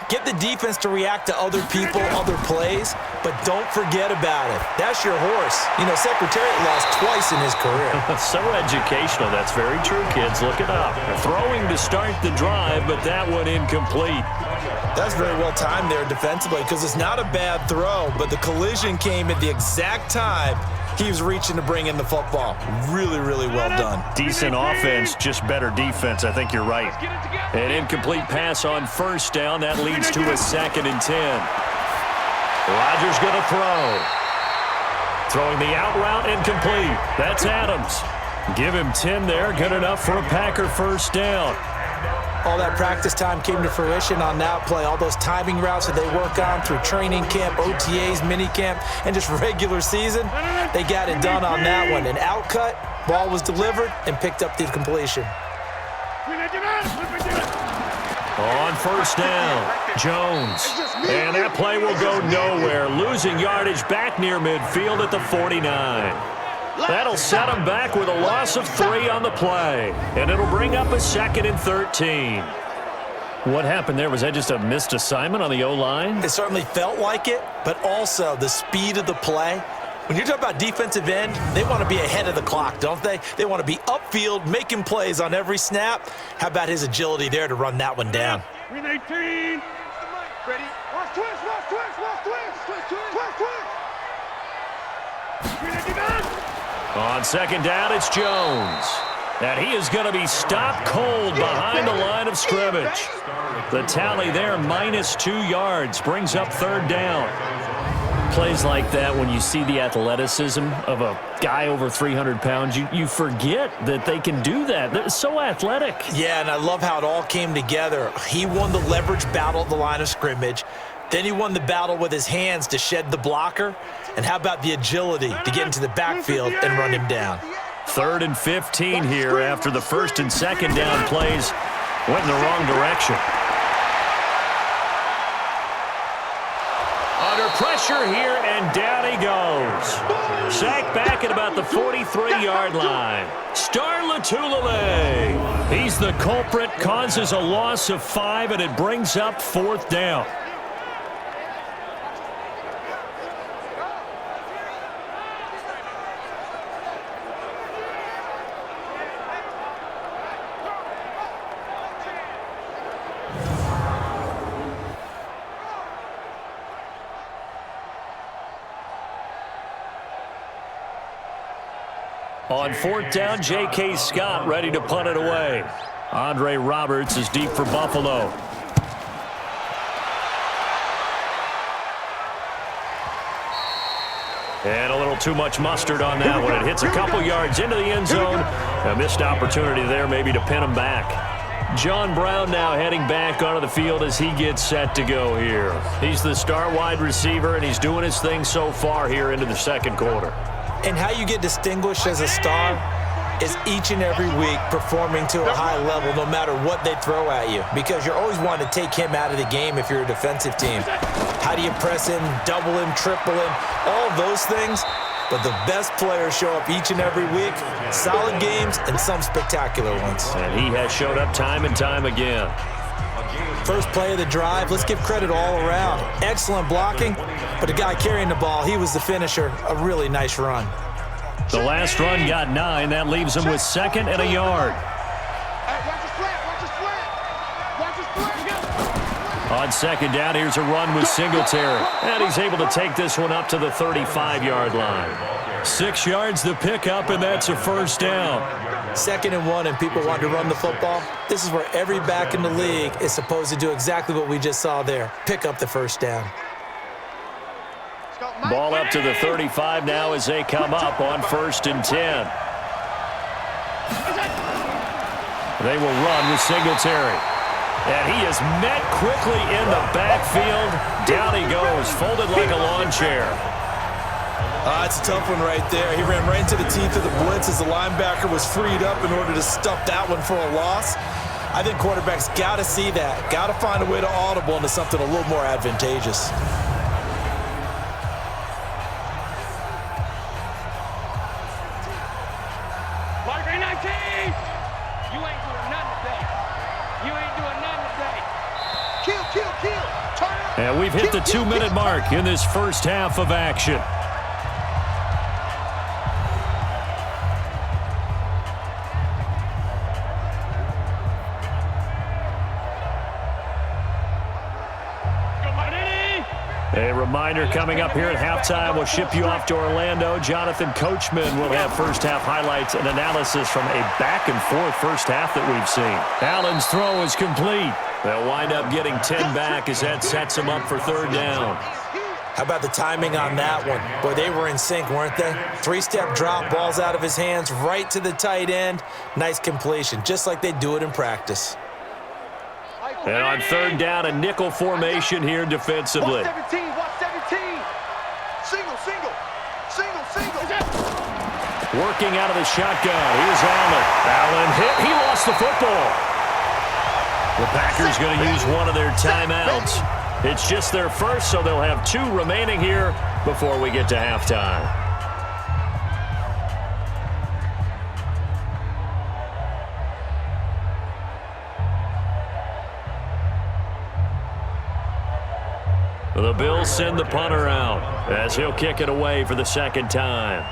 Get the defense to react to other people, other plays, but don't forget about it. That's your horse. You know, Secretariat lost twice in his career. So educational. That's very true, kids. Look it up. Throwing to start the drive, but that one incomplete. That's very well timed there defensively because it's not a bad throw, but the collision came at the exact time he was reaching to bring in the football. Really, really well done. Decent offense, just better defense. I think you're right. An incomplete pass on 1st down. That leads to a 2nd and 10. Rodgers going to throw. Throwing the out route, incomplete. That's Adams. Give him 10 there. Good enough for a Packer first down. All that practice time came to fruition on that play. All those timing routes that they work on through training camp, OTAs, minicamp, and just regular season, they got it done on that one. An outcut, ball was delivered, and picked up the completion. On first down, Jones. And that play will go nowhere, losing yardage back near midfield at the 49. That'll set him back with a loss of 3 on the play. And it'll bring up a 2nd and 13. What happened there? Was that just a missed assignment on the O-line? It certainly felt like it, but also the speed of the play. When you're talking about defensive end, they want to be ahead of the clock, don't they? They want to be upfield, making plays on every snap. How about his agility there to run that one down? Green 18. Ready? Watch twist, watch twist, watch twist. Twist, twist. Green 18. On second down, it's Jones. And he is going to be stopped cold behind the line of scrimmage. The tally there, -2 yards, brings up 3rd down. Plays like that, when you see the athleticism of a guy over 300 pounds, you forget that they can do that. They're so athletic. Yeah, and I love how it all came together. He won the leverage battle at the line of scrimmage. Then he won the battle with his hands to shed the blocker. And how about the agility to get into the backfield and run him down? 3rd and 15 here after the 1st and 2nd down plays went in the wrong direction. Under pressure here, and down he goes. Sacked back at about the 43-yard line. Star Latulippe. He's the culprit, causes a loss of 5, and it brings up 4th down. On 4th down, J.K. Scott ready to punt it away. Andre Roberts is deep for Buffalo. And a little too much mustard on that one. It hits a couple yards into the end zone. A missed opportunity there maybe to pin him back. John Brown now heading back onto the field as he gets set to go here. He's the star wide receiver, and he's doing his thing so far here into the 2nd quarter. And how you get distinguished as a star is each and every week performing to a high level no matter what they throw at you, because you're always wanting to take him out of the game if you're a defensive team. How do you press him, double him, triple him, all of those things? But the best players show up each and every week, solid games and some spectacular ones. And he has showed up time and time again. First play of the drive, let's give credit all around. Excellent blocking, but the guy carrying the ball, he was the finisher. A really nice run. The last run got 9. That leaves him with 2nd and a yard. On 2nd down, here's a run with Singletary. And he's able to take this one up to the 35-yard line. 6 yards to pick up, and that's a 1st down. 2nd and 1, and people want to run the football. This is where every back in the league is supposed to do exactly what we just saw there. Pick up the 1st down. Ball up to the 35 now as they come up on 1st and 10. They will run with Singletary. And he is met quickly in the backfield. Down he goes, folded like a lawn chair. It's a tough one right there. He ran right into the teeth of the blitz as the linebacker was freed up in order to stuff that one for a loss. I think quarterbacks got to see that. Got to find a way to audible into something a little more advantageous. And we've hit the 2-minute mark in this first half of action. A reminder coming up here at halftime. We'll ship you off to Orlando. Jonathan Coachman will have first half highlights and analysis from a back-and-forth first half that we've seen. Allen's throw is complete. They'll wind up getting 10 back as that sets them up for 3rd down. How about the timing on that one? Boy, they were in sync, weren't they? 3-step drop, balls out of his hands, right to the tight end. Nice completion, just like they do it in practice. And on third down, a nickel formation here defensively. Watch 17, watch 17. Single, single, single, single. Working out of the shotgun. Here's Allen. Allen hit. He lost the football. The Packers going to use one of their timeouts. It's just their first, so they'll have 2 remaining here before we get to halftime. The Bills send the punter out as he'll kick it away for the second time.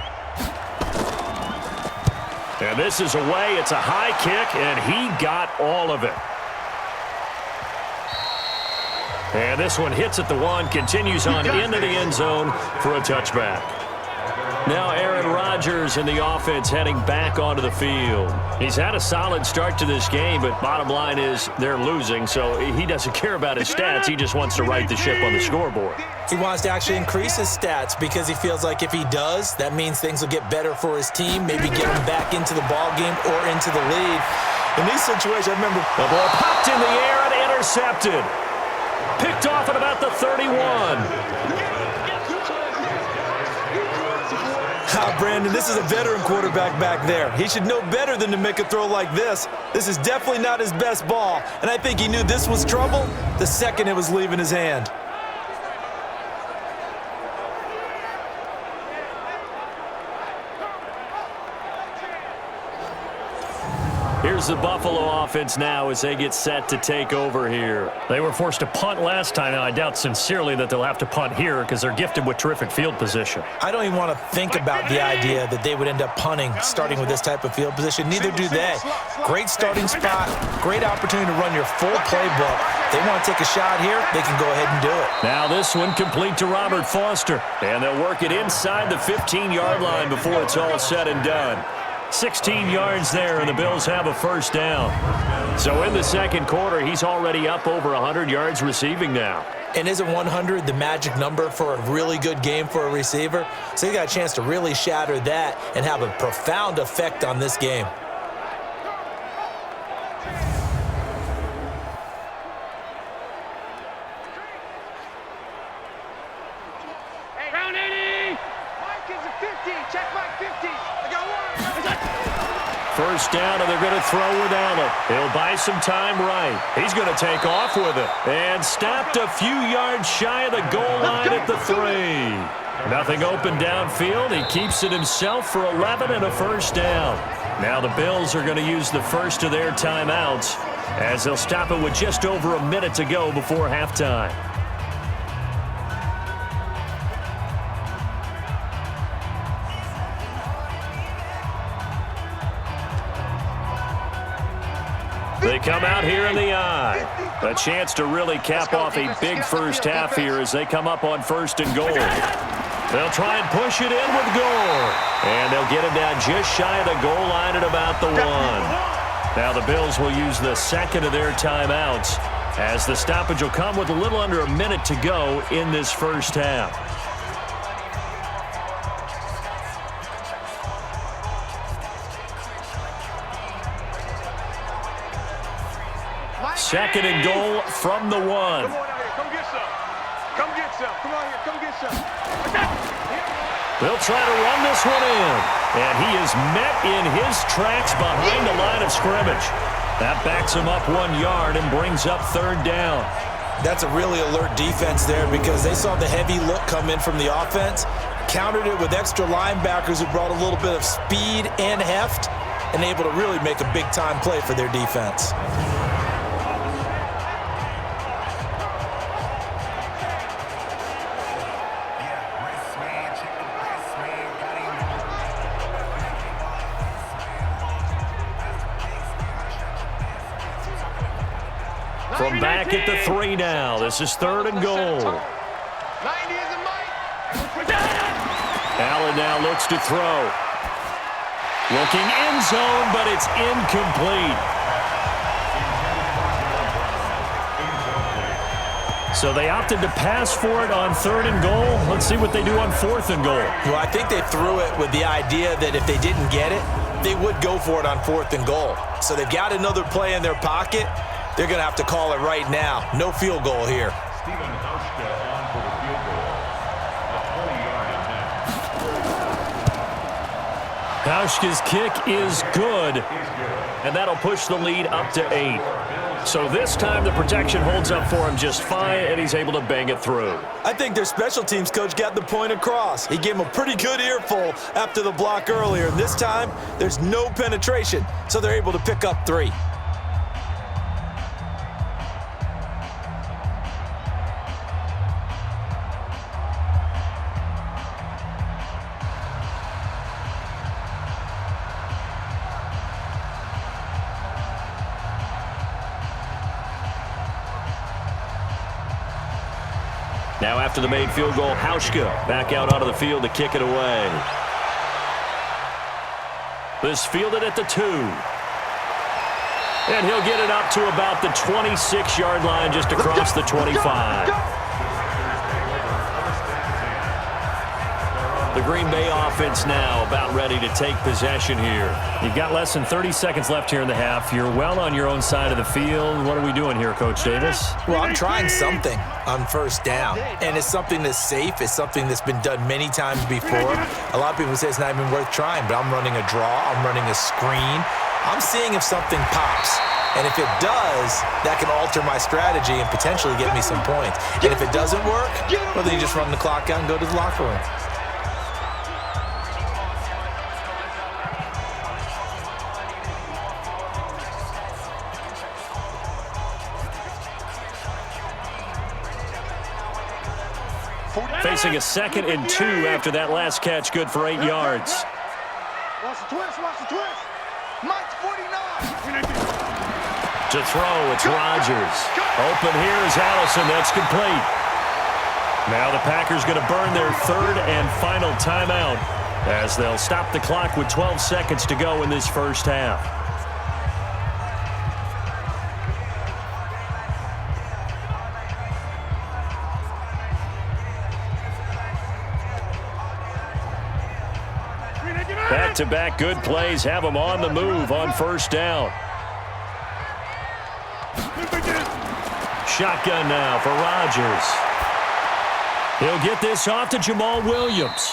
And this is away. It's a high kick, and he got all of it. And this one hits at the 1, continues on into the end zone for a touchback. Now Aaron Rodgers and the offense heading back onto the field. He's had a solid start to this game, but bottom line is they're losing, so he doesn't care about his stats. He just wants to right the ship on the scoreboard. He wants to actually increase his stats because he feels like if he does, that means things will get better for his team, maybe get him back into the ball game or into the lead. In these situations, I remember the ball popped in the air and intercepted. Picked off at about the 31. Brandon, this is a veteran quarterback back there. He should know better than to make a throw like this. This is definitely not his best ball, and I think he knew this was trouble the second it was leaving his hand. Here's the Buffalo offense now as they get set to take over here. They were forced to punt last time, and I doubt sincerely that they'll have to punt here because they're gifted with terrific field position. I don't even want to think about the idea that they would end up punting starting with this type of field position. Neither do they. Great starting spot, great opportunity to run your full playbook. They want to take a shot here, they can go ahead and do it. Now this one complete to Robert Foster, and they'll work it inside the 15-yard line before it's all said and done. 16 yards there, and the Bills have a first down. So in the second quarter, he's already up over 100 yards receiving now. And isn't 100 the magic number for a really good game for a receiver? So he got a chance to really shatter that and have a profound effect on this game. Round 80. Mike is a 50. Check Mike 50. I got one. First down, and they're going to throw with Allen. He'll buy some time right. He's going to take off with it. And stopped a few yards shy of the goal line at the 3. Nothing open downfield. He keeps it himself for 11 and a first down. Now the Bills are going to use the first of their timeouts as they'll stop it with just over a minute to go before halftime. They come out here in the eye. A chance to really cap off a big first half here as they come up on 1st and goal. They'll try and push it in with Gore. And they'll get him down just shy of the goal line at about the 1. Now the Bills will use the second of their timeouts as the stoppage will come with a little under a minute to go in this first half. Second and goal from the 1. Come on out here. Come get some. Come get some. Come on here. Come get some. They'll try to run this one in. And he is met in his tracks behind the line of scrimmage. That backs him up 1 yard and brings up 3rd down. That's a really alert defense there because they saw the heavy look come in from the offense, countered it with extra linebackers who brought a little bit of speed and heft, and able to really make a big-time play for their defense. From back at the 3 now. This is 3rd and goal. 90 is a Mike. Allen now looks to throw. Looking end zone, but it's incomplete. So they opted to pass for it on 3rd and goal. Let's see what they do on 4th and goal. Well, I think they threw it with the idea that if they didn't get it, they would go for it on 4th and goal. So they've got another play in their pocket. they're going to have to call it right now. No field goal here. Steven Hauschka on for the field goal. A 20-yard attempt. Hauschka's kick is good, and that'll push the lead up to 8. So this time the protection holds up for him just fine, and he's able to bang it through. I think their special teams coach got the point across. He gave him a pretty good earful after the block earlier. And this time, there's no penetration, so they're able to pick up 3. Now after the made field goal, Hauschka back out onto the field to kick it away. This fielded at the 2. And he'll get it up to about the 26-yard line, just across the 25. The Green Bay offense now about ready to take possession here. You've got less than 30 seconds left here in the half. You're well on your own side of the field. What are we doing here, Coach Davis? Well, I'm trying something on first down, and it's something that's safe. It's something that's been done many times before. A lot of people say it's not even worth trying, but I'm running a draw. I'm running a screen. I'm seeing if something pops. And if it does, that can alter my strategy and potentially get me some points. And if it doesn't work, well, then you just run the clock out and go to the locker room. Facing a 2nd and 2 after that last catch, good for 8 yards. Watch the twist, watch the twist. Mike's 49. To throw, it's Rodgers. Open here is Allison. That's complete. Now the Packers going to burn their 3rd and final timeout as they'll stop the clock with 12 seconds to go in this first half. Back-to-back good plays have them on the move on first down. Shotgun now for Rodgers. He'll get this off to Jamal Williams.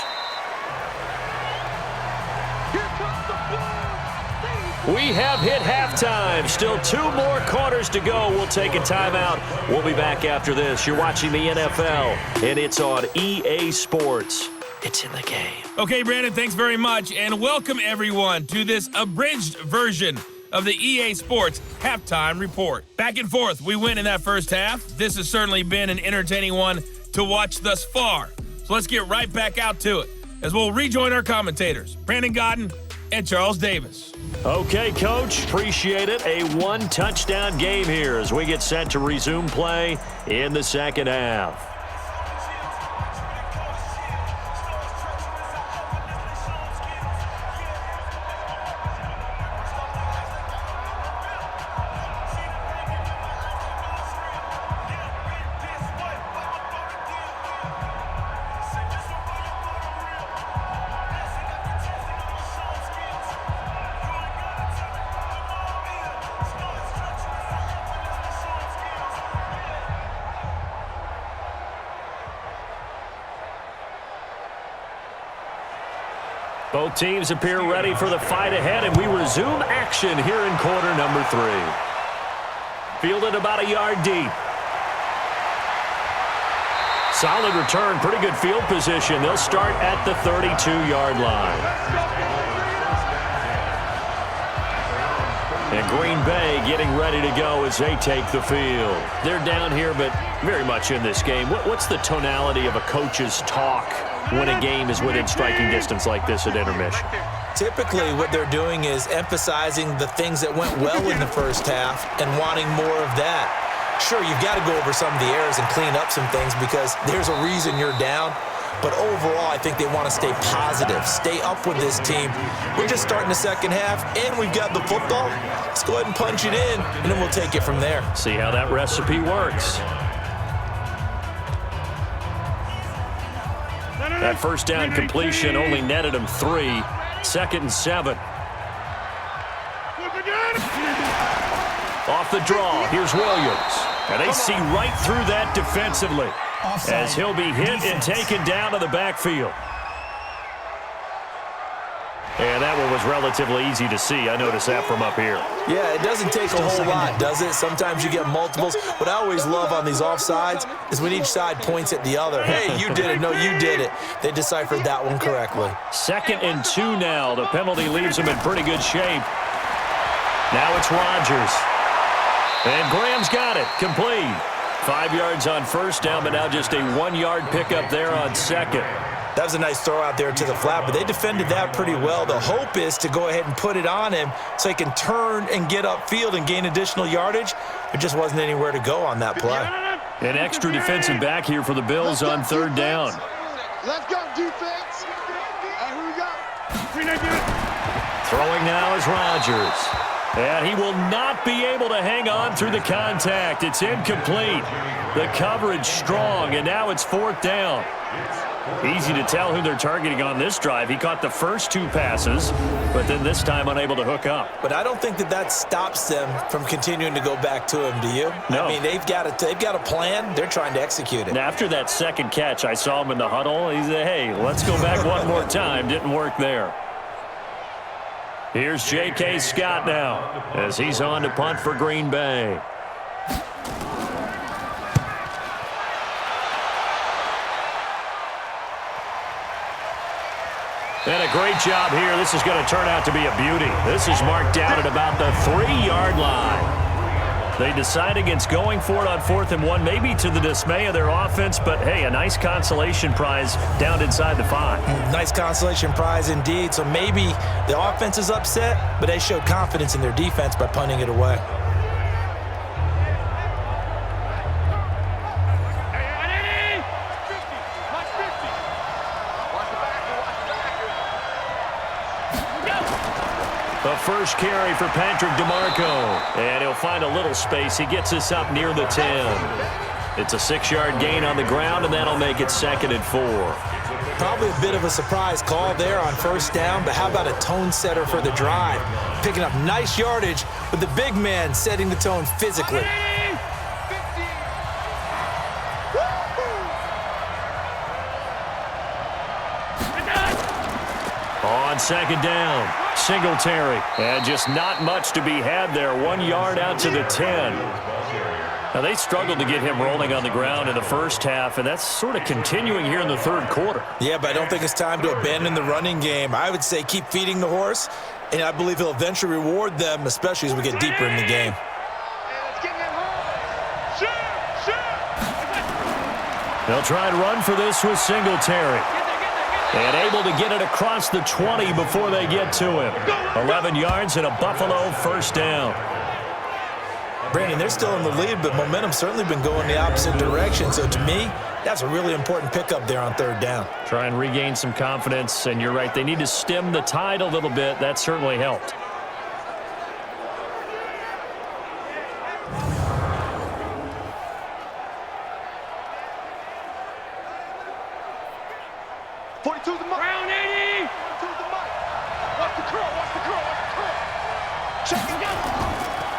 We have hit halftime. Still 2 more quarters to go. We'll take a timeout. We'll be back after this. You're watching the NFL, and it's on EA Sports. It's in the game. Okay, Brandon, thanks very much, and welcome everyone to this abridged version of the EA Sports Halftime Report. Back and forth, we win in that first half. This has certainly been an entertaining one to watch thus far. So let's get right back out to it as we'll rejoin our commentators, Brandon Godden and Charles Davis. Okay, Coach, appreciate it. A 1-touchdown game here as we get set to resume play in the second half. Both teams appear ready for the fight ahead, and we resume action here in quarter number 3. Fielded about a yard deep. Solid return, pretty good field position. They'll start at the 32-yard line. And Green Bay getting ready to go as they take the field. They're down here, but very much in this game. What's the tonality of a coach's talk when a game is within striking distance like this at intermission? Typically, what they're doing is emphasizing the things that went well in the first half and wanting more of that. Sure, you've got to go over some of the errors and clean up some things because there's a reason you're down. But overall, I think they want to stay positive, stay up with this team. We're just starting the second half, and we've got the football. Let's go ahead and punch it in, and then we'll take it from there. See how that recipe works. That first down completion only netted him 3. 2nd and 7. Off the draw, here's Williams. And they see right through that defensively. As he'll be hit and taken down to the backfield. And that one was relatively easy to see. I noticed that from up here. Yeah, it doesn't take a whole lot, does it? Sometimes you get multiples. What I always love on these offsides is when each side points at the other. Hey, you did it. No, you did it. They deciphered that one correctly. 2nd and 2 now. The penalty leaves them in pretty good shape. Now it's Rodgers. And Graham's got it. Complete. 5 yards on first down, but now just a 1-yard pickup there on 2nd. That was a nice throw out there to the flat, but they defended that pretty well. The hope is to go ahead and put it on him so he can turn and get upfield and gain additional yardage. There just wasn't anywhere to go on that play. An extra defensive back here for the Bills on 3rd down. Let's go, defense. Here we go. Throwing now is Rodgers. And he will not be able to hang on through the contact. It's incomplete. The coverage strong, and now it's 4th down. Easy to tell who they're targeting on this drive. He caught the first 2 passes, but then this time unable to hook up. But I don't think that stops them from continuing to go back to him, do you? No. I mean, they've got a plan. They're trying to execute it. And after that 2nd catch, I saw him in the huddle. He said, hey, let's go back one more time. Didn't work there. Here's J.K. Scott now as he's on to punt for Green Bay. And a great job here. This is going to turn out to be a beauty. This is marked down at about the 3-yard line. They decide against going for it on 4th and 1, maybe to the dismay of their offense, but hey, a nice consolation prize down inside the 5. Nice consolation prize indeed. So maybe the offense is upset, but they showed confidence in their defense by punting it away. The first carry for Patrick DeMarco. And he'll find a little space. He gets us up near the 10. It's a 6-yard gain on the ground, and that'll make it 2nd and 4. Probably a bit of a surprise call there on 1st down, but how about a tone setter for the drive? Picking up nice yardage with the big man setting the tone physically. On 2nd down, Singletary. And just not much to be had there. 1 yard out to the 10. Now, they struggled to get him rolling on the ground in the first half, and that's sort of continuing here in the 3rd quarter. Yeah, but I don't think it's time to abandon the running game. I would say keep feeding the horse, and I believe he'll eventually reward them, especially as we get deeper in the game. They'll try and run for this with Singletary. And able to get it across the 20 before they get to him. 11 yards and a Buffalo 1st down. Brandon, they're still in the lead, but momentum's certainly been going the opposite direction. So to me, that's a really important pickup there on 3rd down. Try and regain some confidence, and you're right. They need to stem the tide a little bit. That certainly helped.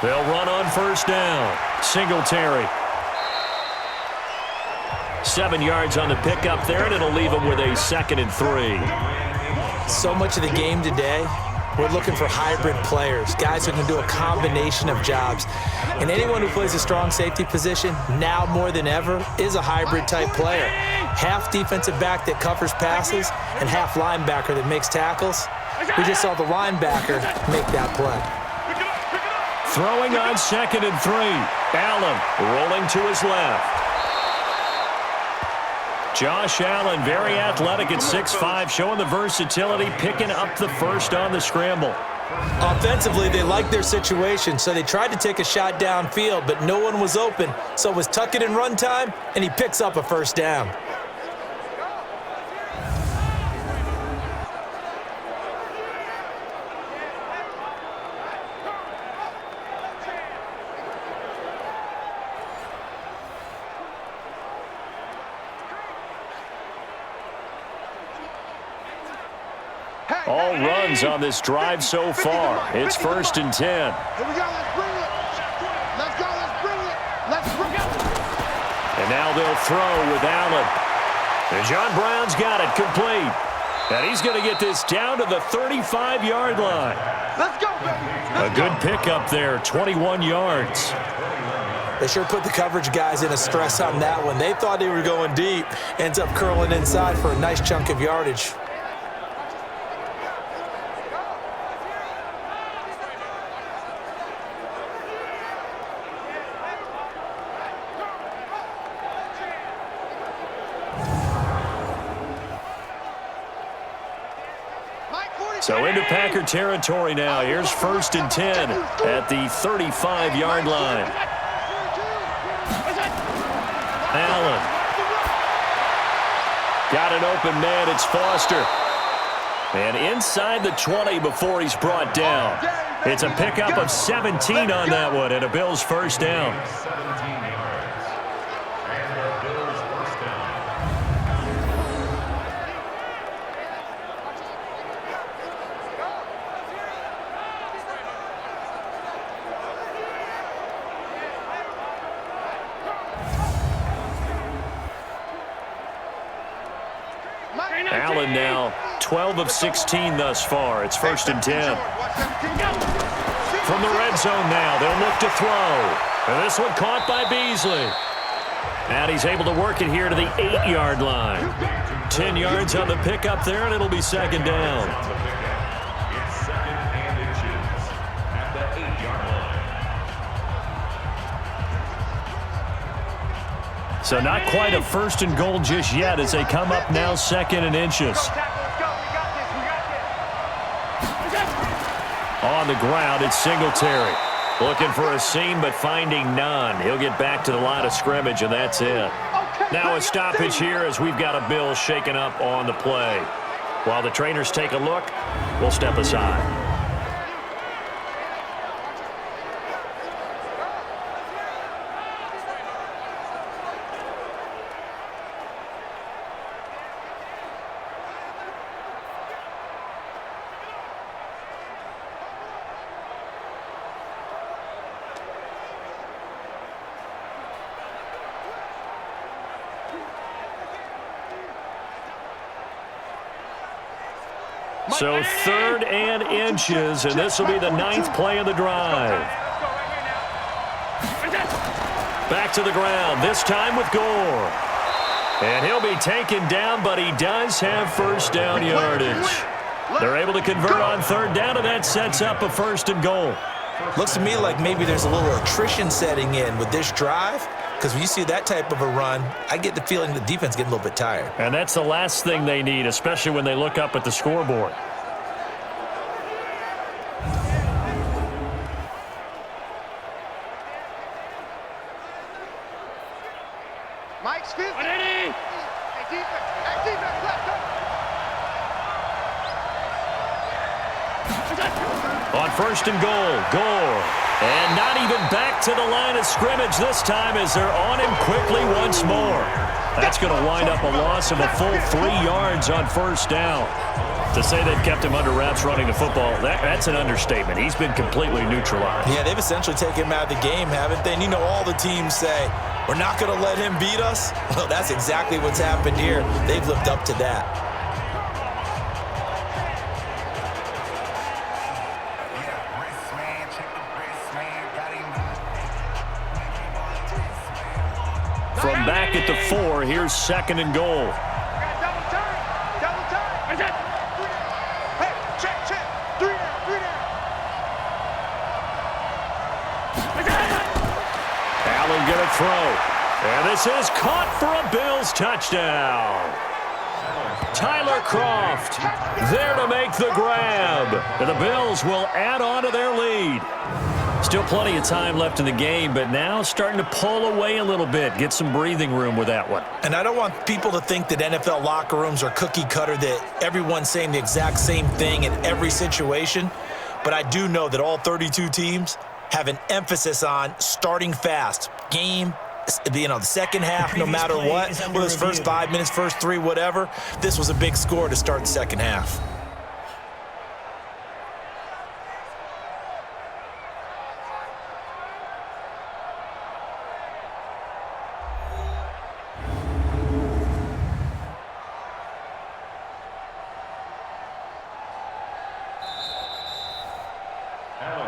They'll run on 1st down. Singletary. 7 yards on the pickup there, and it'll leave them with a 2nd and 3. So much of the game today, we're looking for hybrid players, guys who can do a combination of jobs. And anyone who plays a strong safety position, now more than ever, is a hybrid type player. Half defensive back that covers passes and half linebacker that makes tackles. We just saw the linebacker make that play. Throwing on 2nd and 3. Allen rolling to his left. Josh Allen, very athletic at 6'5", showing the versatility, picking up the first on the scramble. Offensively, they liked their situation, so they tried to take a shot downfield, but no one was open. So it was tuck it and run time, and he picks up a 1st down. All runs on this drive so far. It's 1st and 10. Here we go, let's bring it. And now they'll throw with Allen. And John Brown's got it complete. And he's going to get this down to the 35-yard line. Let's go, baby. A good pickup there, 21 yards. They sure put the coverage guys in a stress on that one. They thought they were going deep. Ends up curling inside for a nice chunk of yardage. So into Packer territory now. Here's 1st and 10 at the 35-yard line. Allen. Got an open man. It's Foster. And inside the 20 before he's brought down. It's a pickup of 17 on that one and a Bills first down. 17 yards. And the Bills first down. Allen now 12 of 16 thus far. It's 1st and 10. From the red zone now, they'll look to throw. And this one caught by Beasley. And he's able to work it here to the 8-yard line. 10 yards on the pickup there, and it'll be 2nd down. It's 2nd and inches at the 8-yard line. So not quite a 1st and goal just yet as they come up now 2nd and inches. On the ground, it's Singletary. Looking for a seam, but finding none. He'll get back to the line of scrimmage, and that's it. Now a stoppage here as we've got a Bill shaken up on the play. While the trainers take a look, we'll step aside. So 3rd and inches, and this will be the 9th play of the drive. Back to the ground, this time with Gore. And he'll be taken down, but he does have first down yardage. They're able to convert on 3rd down, and that sets up a 1st and goal. Looks to me like maybe there's a little attrition setting in with this drive. Because when you see that type of a run, I get the feeling the defense getting a little bit tired. And that's the last thing they need, especially when they look up at the scoreboard. Mike's 50. Hey, defense, left. On 1st and goal, Gore. And not even back to the line of scrimmage this time as they're on him quickly once more. That's going to wind up a loss of a full 3 yards on 1st down. To say they've kept him under wraps running the football, that's an understatement. He's been completely neutralized. Yeah, they've essentially taken him out of the game, haven't they? And you know all the teams say, we're not going to let him beat us. Well, that's exactly what's happened here. They've lived up to that. From back at the 4, here's 2nd and goal. Double turn. Hey, check. 3 down. Allen going to throw. And this is caught for a Bills touchdown. Tyler Kroft there to make the grab. And the Bills will add on to their lead. Still plenty of time left in the game, but now starting to pull away a little bit. Get some breathing room with that one. And I don't want people to think that NFL locker rooms are cookie cutter, that everyone's saying the exact same thing in every situation. But I do know that all 32 teams have an emphasis on starting fast. Game, the second half, no matter what, whether it's first 5 minutes, first 3, whatever. This was a big score to start the second half.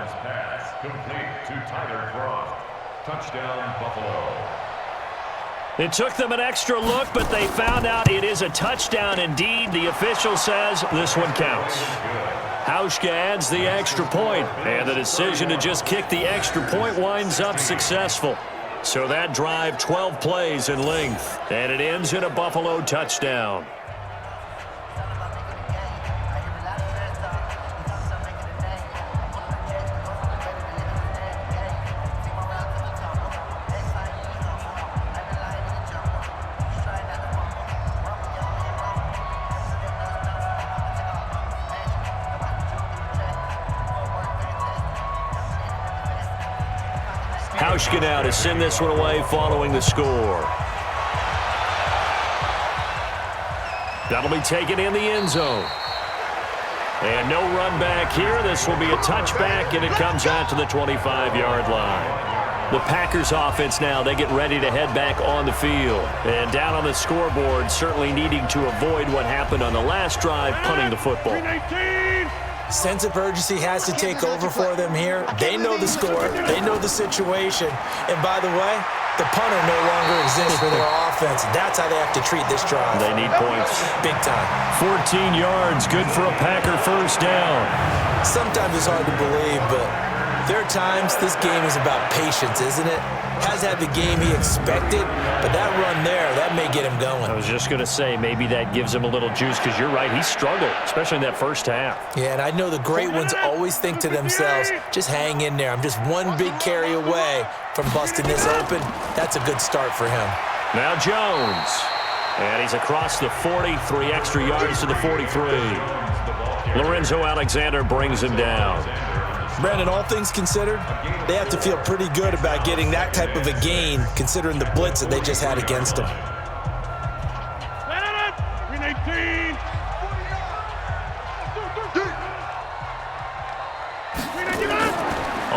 Sidearms pass complete to Tyler Croft. Touchdown, Buffalo. It took them an extra look, but they found out it is a touchdown indeed. The official says this one counts. Hauschka adds the extra point, and the decision to just kick the extra point winds up successful. So that drive, 12 plays in length, and it ends in a Buffalo touchdown. Hauschka now to send this one away following the score. That'll be taken in the end zone. And no run back here. This will be a touchback, and it comes out to the 25-yard line. The Packers offense now, they get ready to head back on the field. And down on the scoreboard, certainly needing to avoid what happened on the last drive, punting the football. Sense of urgency has to take over for them here. They know the score. They know the situation. And by the way, the punter no longer exists for their offense. That's how they have to treat this drive. They need points. Big time. 14 yards, good for a Packer first down. Sometimes it's hard to believe, but there are times this game is about patience, isn't it? Has had the game he expected, but that run there, that may get him going. I was just going to say, maybe that gives him a little juice, because you're right, he struggled, especially in that first half. Yeah, and I know the great ones always think to themselves, just hang in there. I'm just one big carry away from busting this open. That's a good start for him. Now Jones. And he's across the 40, 3 extra yards to the 43. Lorenzo Alexander brings him down. Brandon, all things considered, they have to feel pretty good about getting that type of a gain, considering the blitz that they just had against them.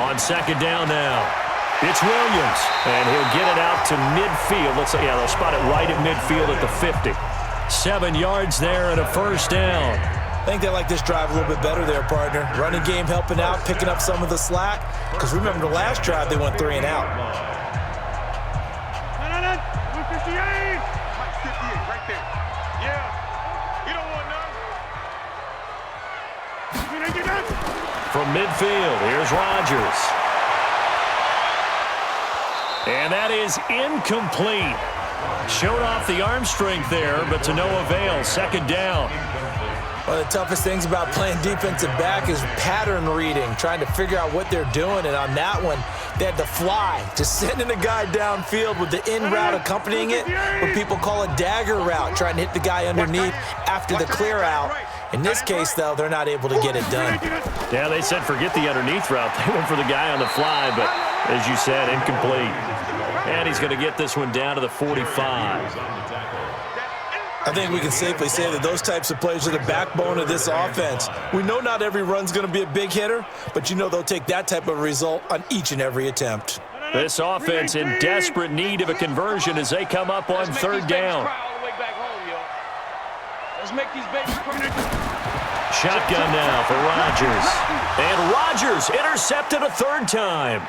On second down now, it's Williams, and he'll get it out to midfield. They'll spot it right at midfield at the 50. 7 yards there and a first down. I think they like this drive a little bit better there, partner. Running game helping out, picking up some of the slack. Because remember the last drive, they went 3 and out. 158 right there. Yeah. You don't want none. From midfield, here's Rodgers. And that is incomplete. Showed off the arm strength there, but to no avail. Second down. One of the toughest things about playing defensive back is pattern reading, trying to figure out what they're doing. And on that one, they had to fly, just sending a guy downfield with the in route accompanying it, what people call a dagger route, trying to hit the guy underneath after the clear out. In this case, though, they're not able to get it done. Yeah, they said forget the underneath route. They went for the guy on the fly, but as you said, incomplete. And he's going to get this one down to the 45. I think we can safely say that those types of plays are the backbone of this offense. We know not every run's going to be a big hitter, but you know they'll take that type of result on each and every attempt. This offense in desperate need of a conversion as they come up on third down. Shotgun now for Rodgers. And Rodgers intercepted a third time.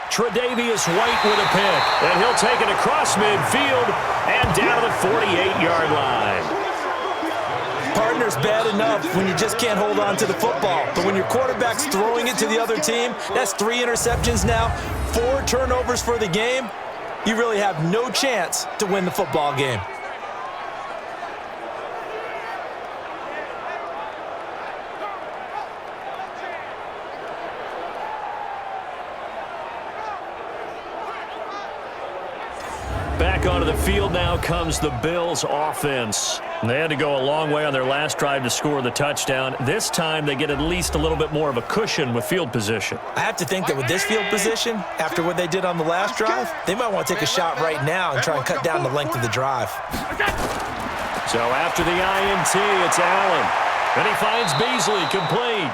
Tre'Davious White with a pick, and he'll take it across midfield and down to the 48-yard line. Partner's bad enough when you just can't hold on to the football. But when your quarterback's throwing it to the other team, that's 3 interceptions now, 4 turnovers for the game. You really have no chance to win the football game. Back onto the field now comes the Bills offense. They had to go a long way on their last drive to score the touchdown. This time they get at least a little bit more of a cushion with field position. I have to think that with this field position, after what they did on the last drive, they might want to take a shot right now and try and cut down the length of the drive. So after the INT, it's Allen. And he finds Beasley complete.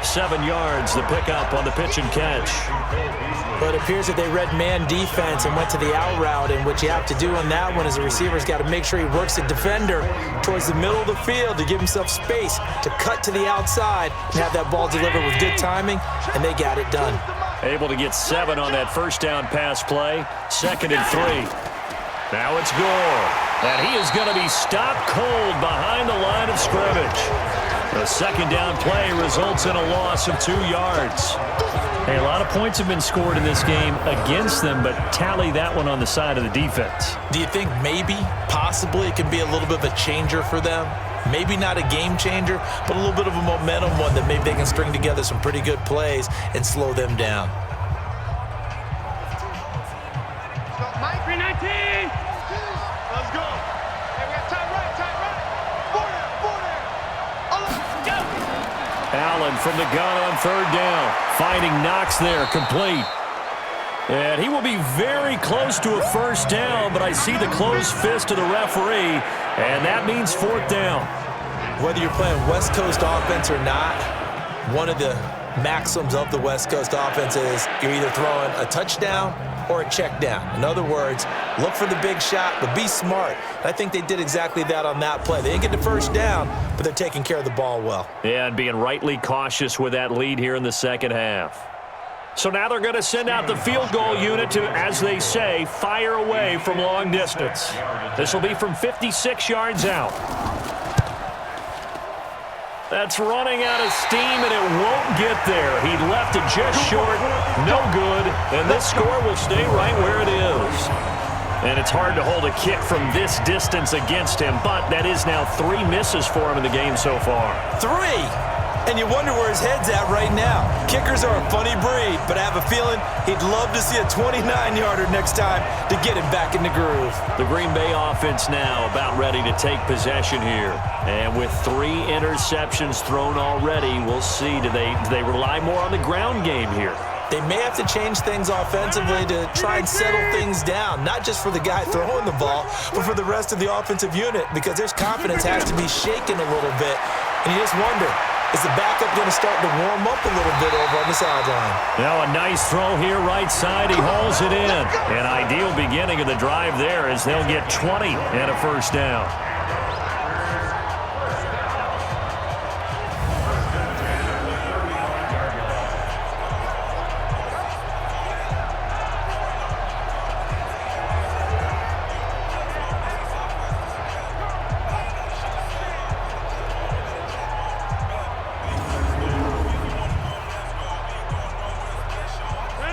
7 yards, the pickup on the pitch and catch. But it appears that they read man defense and went to the out route, and what you have to do on that one is the receiver's got to make sure he works the defender towards the middle of the field to give himself space to cut to the outside and have that ball delivered with good timing, and they got it done. Able to get 7 on that first down pass play. 2nd and 3. Now it's Gore. And he is going to be stopped cold behind the line of scrimmage. The 2nd down play results in a loss of 2 yards. Hey, a lot of points have been scored in this game against them, but tally that one on the side of the defense. Do you think maybe, possibly, it can be a little bit of a changer for them? Maybe not a game changer, but a little bit of a momentum one that maybe they can string together some pretty good plays and slow them down. Mike, 319. Let's go. Hey, we got time right. 40. Allen from the gun on 3rd down. Finding Knox there, complete. And he will be very close to a first down, but I see the closed fist of the referee, and that means 4th down. Whether you're playing West Coast offense or not, one of the maxims of the West Coast offense is you're either throwing a touchdown or a check down. In other words, look for the big shot, but be smart. I think they did exactly that on that play. They didn't get the first down, but they're taking care of the ball well. Yeah, and being rightly cautious with that lead here in the second half. So now they're going to send out the field goal unit to, as they say, fire away from long distance. This will be from 56 yards out. That's running out of steam, and it won't get there. He left it just short. No good. And this score will stay right where it is. And it's hard to hold a kick from this distance against him, but that is now 3 misses for him in the game so far. 3! And you wonder where his head's at right now. Kickers are a funny breed, but I have a feeling he'd love to see a 29-yarder next time to get him back in the groove. The Green Bay offense now about ready to take possession here. And with 3 interceptions thrown already, we'll see, do they rely more on the ground game here? They may have to change things offensively to try and settle things down, not just for the guy throwing the ball, but for the rest of the offensive unit, because their confidence has to be shaken a little bit. And you just wonder, is the backup going to start to warm up a little bit over on the sideline? Now a nice throw here right side. He hauls it in. An ideal beginning of the drive there as they'll get 20 and a first down.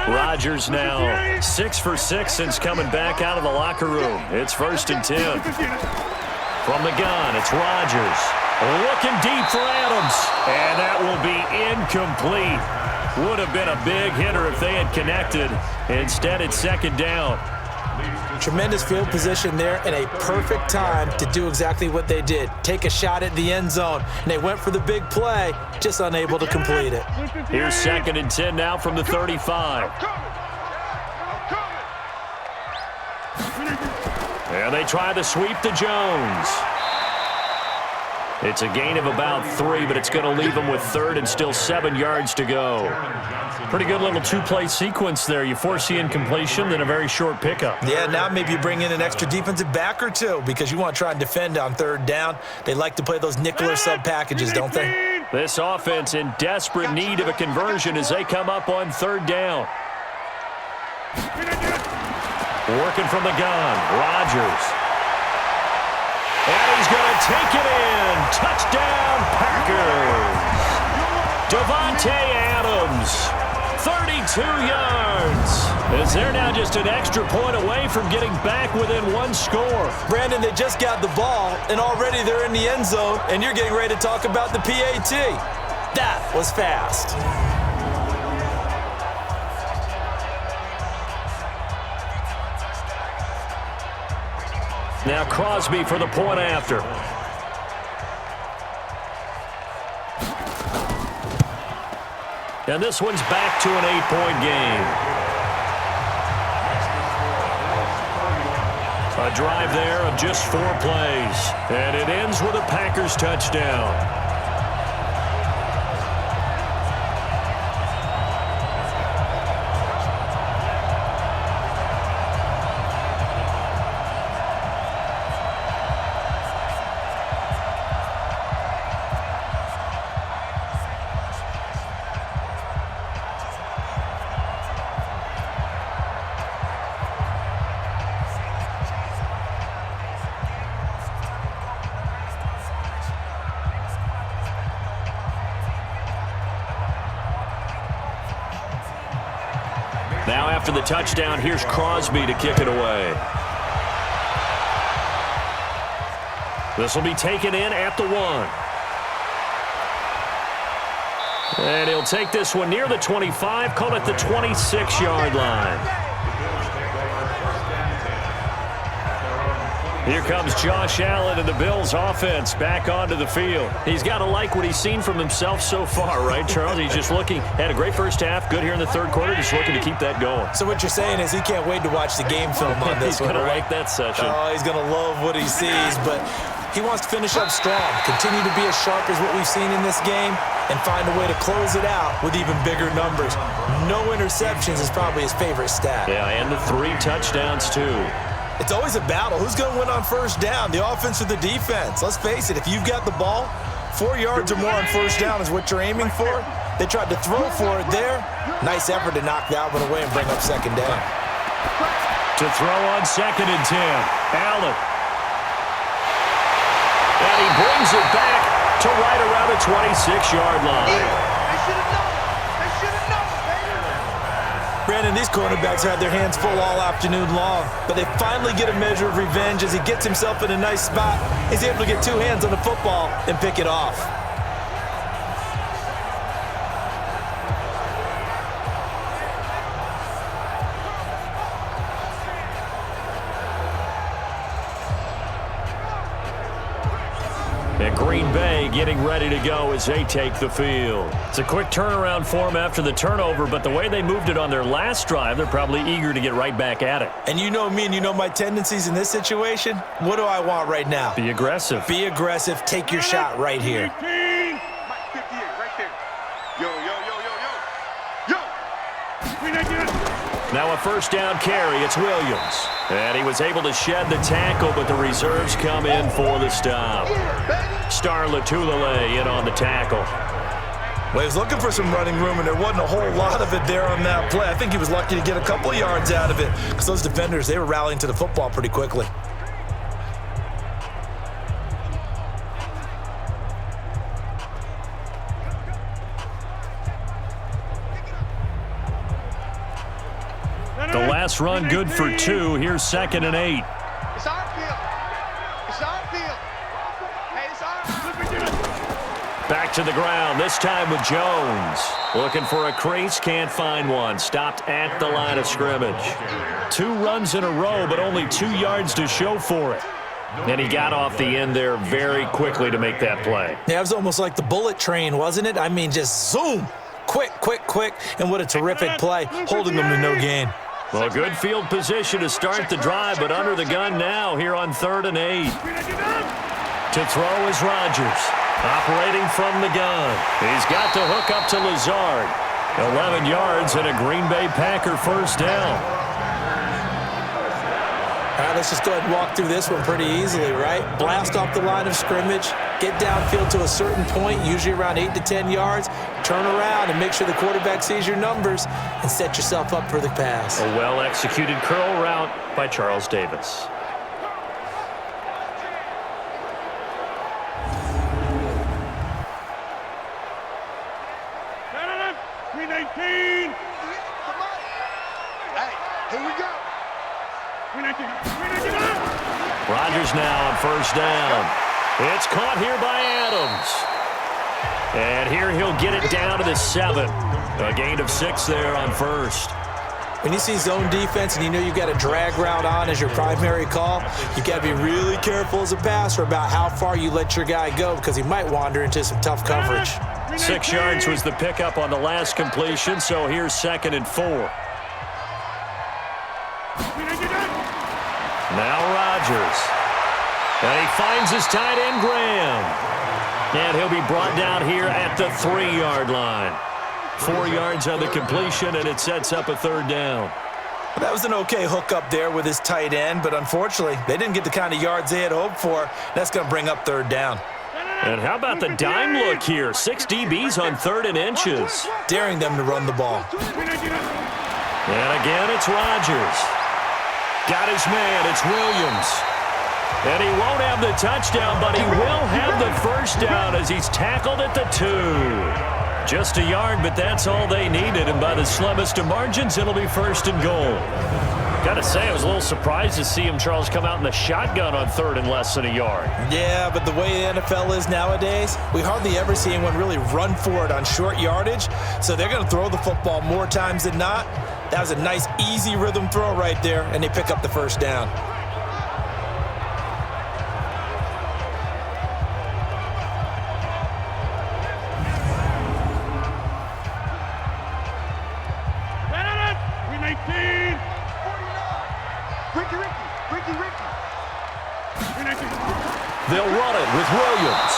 Rodgers now 6 for 6 since coming back out of the locker room. It's 1st and 10. From the gun, it's Rodgers. Looking deep for Adams. And that will be incomplete. Would have been a big hitter if they had connected. Instead, it's 2nd down. Tremendous field position there and a perfect time to do exactly what they did. Take a shot at the end zone. And they went for the big play, just unable to complete it. Here's 2nd and 10 now from the 35. And they try to sweep to Jones. It's a gain of about 3, but it's going to leave them with 3rd and still 7 yards to go. Pretty good little 2-play sequence there. You force the incompletion, then a very short pickup. Yeah, now maybe you bring in an extra defensive back or 2 because you want to try and defend on 3rd down. They like to play those nickel or sub packages, don't they? This offense in desperate need of a conversion as they come up on 3rd down. Working from the gun, Rodgers. And he's going to take it in. Touchdown, Packers. Davante Adams, 32 yards. As they're now just an extra point away from getting back within 1 score. Brandon, they just got the ball, and already they're in the end zone, and you're getting ready to talk about the PAT. That was fast. Now Crosby for the point after. And this one's back to an 8-point game. A drive there of just 4 plays. And it ends with a Packers touchdown. after the touchdown. Here's Crosby to kick it away. This will be taken in at the 1. And he'll take this one near the 25, call it the 26-yard line. Here comes Josh Allen and the Bills offense back onto the field. He's got to like what he's seen from himself so far, right, Charles? He's just looking, had a great first half, good here in the third quarter, just looking to keep that going. So what you're saying is he can't wait to watch the game film on this one, He's going to right? like that session. Oh, he's going to love what he sees, but he wants to finish up strong, continue to be as sharp as what we've seen in this game, and find a way to close it out with even bigger numbers. No interceptions is probably his favorite stat. Yeah, and the 3 touchdowns, too. It's always a battle. Who's going to win on first down, the offense or the defense? Let's face it, if you've got the ball, 4 yards or more on first down is what you're aiming for. They tried to throw for it there. Nice effort to knock that one away and bring up second down. To throw on 2nd and 10, Allen. And he brings it back to right around the 26-yard line. Brandon, these cornerbacks had their hands full all afternoon long, but they finally get a measure of revenge as he gets himself in a nice spot. He's able to get 2 hands on the football and pick it off. And Green Bay getting ready to go as they take the field. It's a quick turnaround for them after the turnover, but the way they moved it on their last drive, they're probably eager to get right back at it. And you know me and you know my tendencies in this situation. What do I want right now? Be aggressive. Be aggressive. Take your shot right here. 58 right there. Yo. Now a first down carry. It's Williams. And he was able to shed the tackle, but the reserves come in for the stop. Star Latulele in on the tackle. Well, he was looking for some running room, and there wasn't a whole lot of it there on that play. I think he was lucky to get a couple of yards out of it because those defenders, they were rallying to the football pretty quickly. The last run good for 2. Here's 2nd and 8. It's our field. It's our field. Hey, it's our. Back to the ground, this time with Jones. Looking for a crease, can't find one. Stopped at the line of scrimmage. 2 runs in a row, but only 2 yards to show for it. And he got off the end there very quickly to make that play. Yeah, it was almost like the bullet train, wasn't it? I mean, just zoom. Quick. And what a terrific play, holding them to no gain. Well, good field position to start the drive, but under the gun now here on 3rd and 8. To throw is Rodgers, operating from the gun. He's got the hook up to Lazard. 11 yards and a Green Bay Packer first down. All right, let's just go ahead and walk through this one pretty easily, right? Blast off the line of scrimmage, get downfield to a certain point, usually around 8 to 10 yards, turn around and make sure the quarterback sees your numbers and set yourself up for the pass. A well-executed curl route by Charles Davis. Hey, here we go. Rodgers now on first down. It's caught here by Adams. And here he'll get it down to the 7. A gain of 6 there on first. When you see zone defense and you know you've got a drag route on as your primary call, you got to be really careful as a passer about how far you let your guy go because he might wander into some tough coverage. 6 yards was the pickup on the last completion, so here's 2nd and 4. Now Rodgers. And he finds his tight end, Graham. And he'll be brought down here at the 3-yard line. 4 yards on the completion, and it sets up a 3rd down. That was an okay hook up there with his tight end, but unfortunately, they didn't get the kind of yards they had hoped for. That's going to bring up 3rd down. And how about the dime look here? 6 DBs on 3rd and inches. Daring them to run the ball. And again, it's Rodgers. Got his man, it's Williams. And he won't have the touchdown, but he will have the first down as he's tackled at the 2. Just a yard, but that's all they needed, and by the slimmest of margins, it'll be 1st and goal. Got to say, I was a little surprised to see him, Charles, come out in the shotgun on 3rd and less than a yard. Yeah, but the way the NFL is nowadays, we hardly ever see anyone really run for it on short yardage, so they're going to throw the football more times than not. That was a nice, easy rhythm throw right there, and they pick up the 1st down. They'll run it with Williams.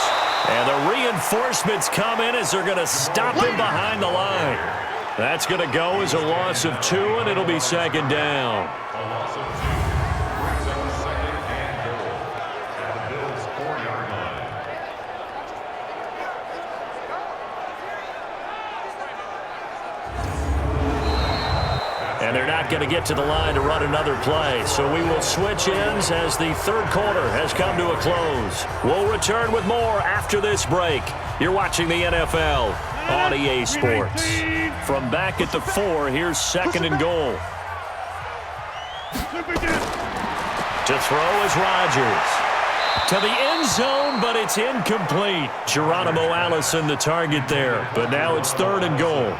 And the reinforcements come in as they're going to stop him behind the line. That's going to go as a loss of 2, and it'll be 2nd down. A loss of 2 brings up 2nd and goal at the Bills' 4-yard line. And they're not going to get to the line to run another play. So we will switch ends as the 3rd quarter has come to a close. We'll return with more after this break. You're watching the NFL on EA Sports. From back at the 4, here's 2nd and goal. To throw is Rodgers. To the end zone, but it's incomplete. Geronimo Allison the target there. But now it's 3rd and goal.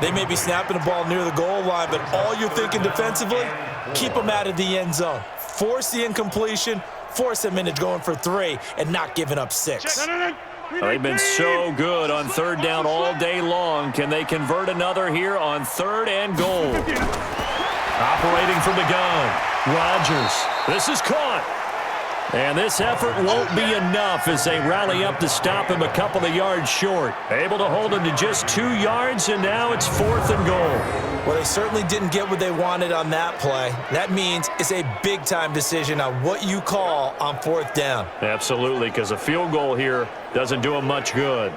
They may be snapping the ball near the goal line, but all you're thinking defensively, keep them out of the end zone. Force the incompletion, force them into going for 3, and not giving up 6. They've been so good on 3rd down all day long. Can they convert another here on 3rd and goal? Operating from the gun, Rodgers. This is caught. And this effort won't be enough as they rally up to stop him a couple of yards short. Able to hold him to just 2 yards, and now it's 4th and goal. Well, they certainly didn't get what they wanted on that play. That means it's a big-time decision on what you call on 4th down. Absolutely, because a field goal here doesn't do him much good.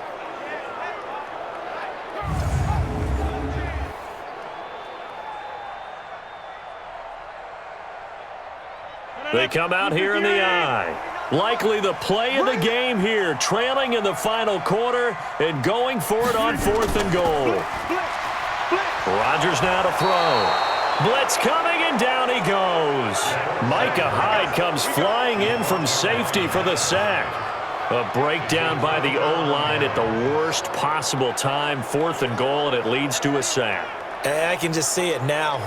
They come out here in the eye. Likely the play of the game here, trailing in the final quarter and going for it on 4th and goal. Rodgers now to throw. Blitz coming, and down he goes. Micah Hyde comes flying in from safety for the sack. A breakdown by the O-line at the worst possible time. 4th and goal, and it leads to a sack. And I can just see it now.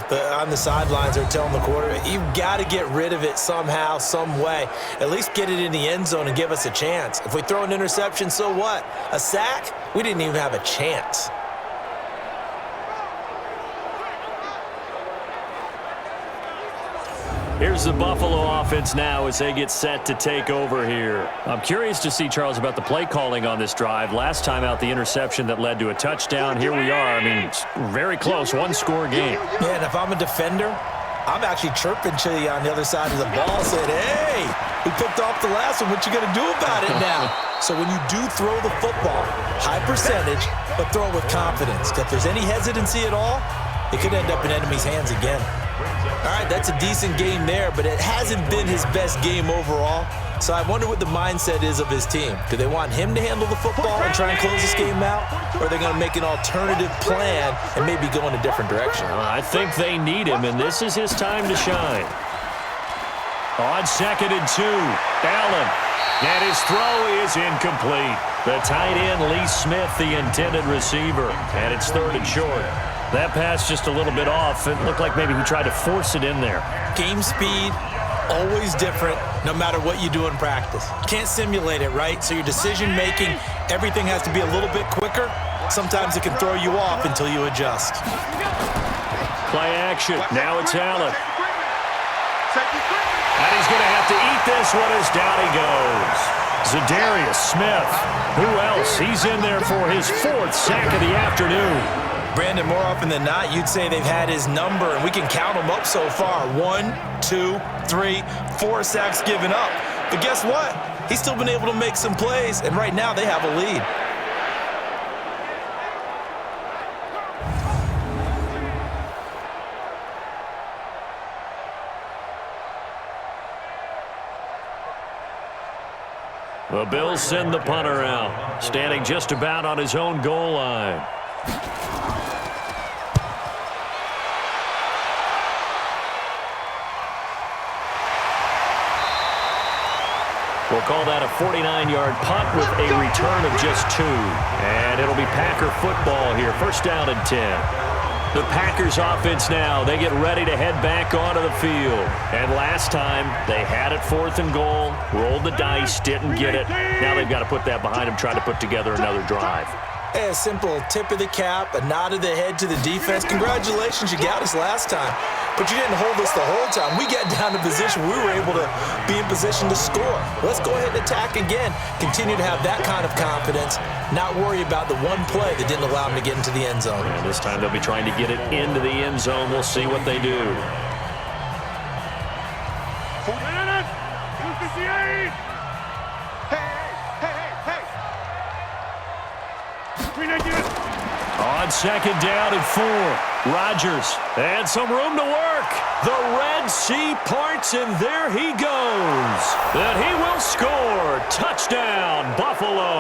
On the sidelines, they're telling the quarterback, you've got to get rid of it somehow, some way. At least get it in the end zone and give us a chance. If we throw an interception, so what? A sack? We didn't even have a chance. Here's the Buffalo offense now as they get set to take over here. I'm curious to see, Charles, about the play calling on this drive. Last time out, the interception that led to a touchdown. Here we are. I mean, it's very close, 1-score game. Yeah, and if I'm a defender, I'm actually chirping to you on the other side of the ball, saying, hey, we picked off the last one. What you going to do about it now? So when you do throw the football, high percentage, but throw it with confidence. If there's any hesitancy at all, it could end up in enemy's hands again. All right, that's a decent game there, but it hasn't been his best game overall. So I wonder what the mindset is of his team. Do they want him to handle the football and try and close this game out? Or are they going to make an alternative plan and maybe go in a different direction? I think they need him, and this is his time to shine. On 2nd and 2, Allen. And his throw is incomplete. The tight end, Lee Smith, the intended receiver. And it's 3rd and short. That pass just a little bit off. It looked like maybe he tried to force it in there. Game speed, always different, no matter what you do in practice. Can't simulate it, right? So your decision-making, everything has to be a little bit quicker. Sometimes it can throw you off until you adjust. Play action. Now it's Allen. And he's going to have to eat this one as down he goes. Zadarius Smith. Who else? He's in there for his 4th sack of the afternoon. Brandon, more often than not, you'd say they've had his number, and we can count them up so far. 1, 2, 3, 4 sacks given up. But guess what? He's still been able to make some plays, and right now they have a lead. The Bills send the punter out, standing just about on his own goal line. We'll call that a 49-yard punt with a return of just 2. And it'll be Packer football here. First down and 10. The Packers offense now, they get ready to head back onto the field. And last time, they had it 4th and goal, rolled the dice, didn't get it. Now they've got to put that behind them, try to put together another drive. A simple tip of the cap, a nod of the head to the defense. Congratulations, you got us last time. But you didn't hold us the whole time. We got down to position. We were able to be in position to score. Let's go ahead and attack again. Continue to have that kind of confidence. Not worry about the one play that didn't allow them to get into the end zone. And this time they'll be trying to get it into the end zone. We'll see what they do. On second down and 4, Rodgers, and some room to work. The Red Sea parts, and there he goes. And he will score. Touchdown, Buffalo.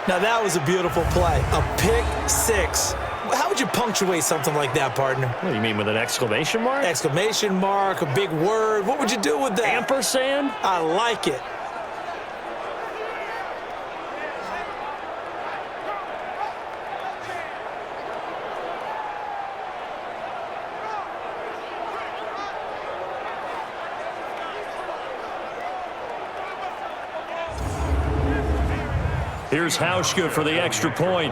Now that was a beautiful play. A pick 6. How would you punctuate something like that, partner? What do you mean, with an exclamation mark? Exclamation mark, a big word. What would you do with that? Ampersand? I like it. Here's Hauschka for the extra point.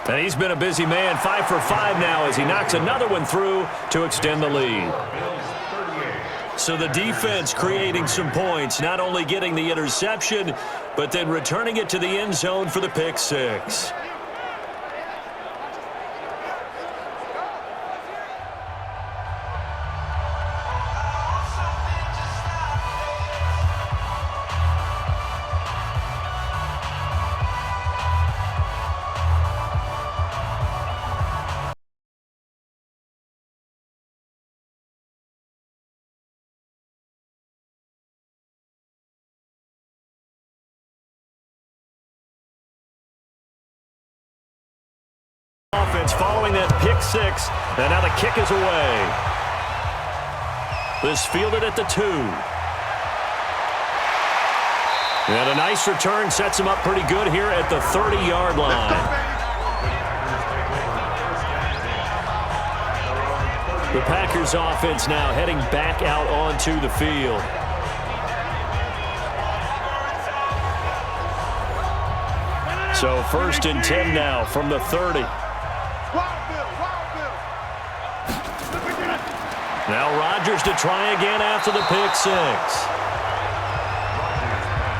And he's been a busy man, 5 for 5 now as he knocks another one through to extend the lead. So the defense creating some points, not only getting the interception, but then returning it to the end zone for the pick 6. Offense following that pick 6, and now the kick is away. This fielded at the 2. And a nice return sets him up pretty good here at the 30-yard line. The Packers offense now heading back out onto the field. So 1st and 10 now from the 30. Now Rodgers to try again after the pick 6.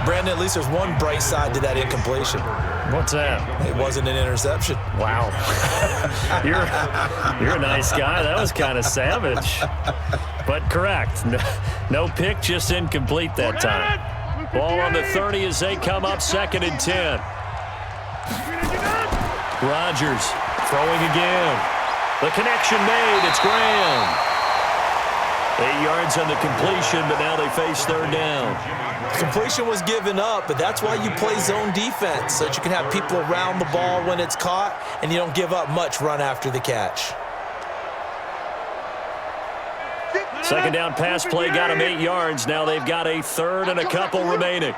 Brandon, at least there's one bright side to that incompletion. What's that? It wasn't an interception. Wow. You're a nice guy. That was kind of savage. But correct. No pick, just incomplete that time. Ball on the 30 as they come up 2nd and 10. Rodgers throwing again. The connection made. It's Graham. 8 yards on the completion, but now they face 3rd down. Completion was given up, but that's why you play zone defense, so that you can have people around the ball when it's caught, and you don't give up much run after the catch. 2nd down pass play got them 8 yards. Now they've got a 3rd and a couple remaining.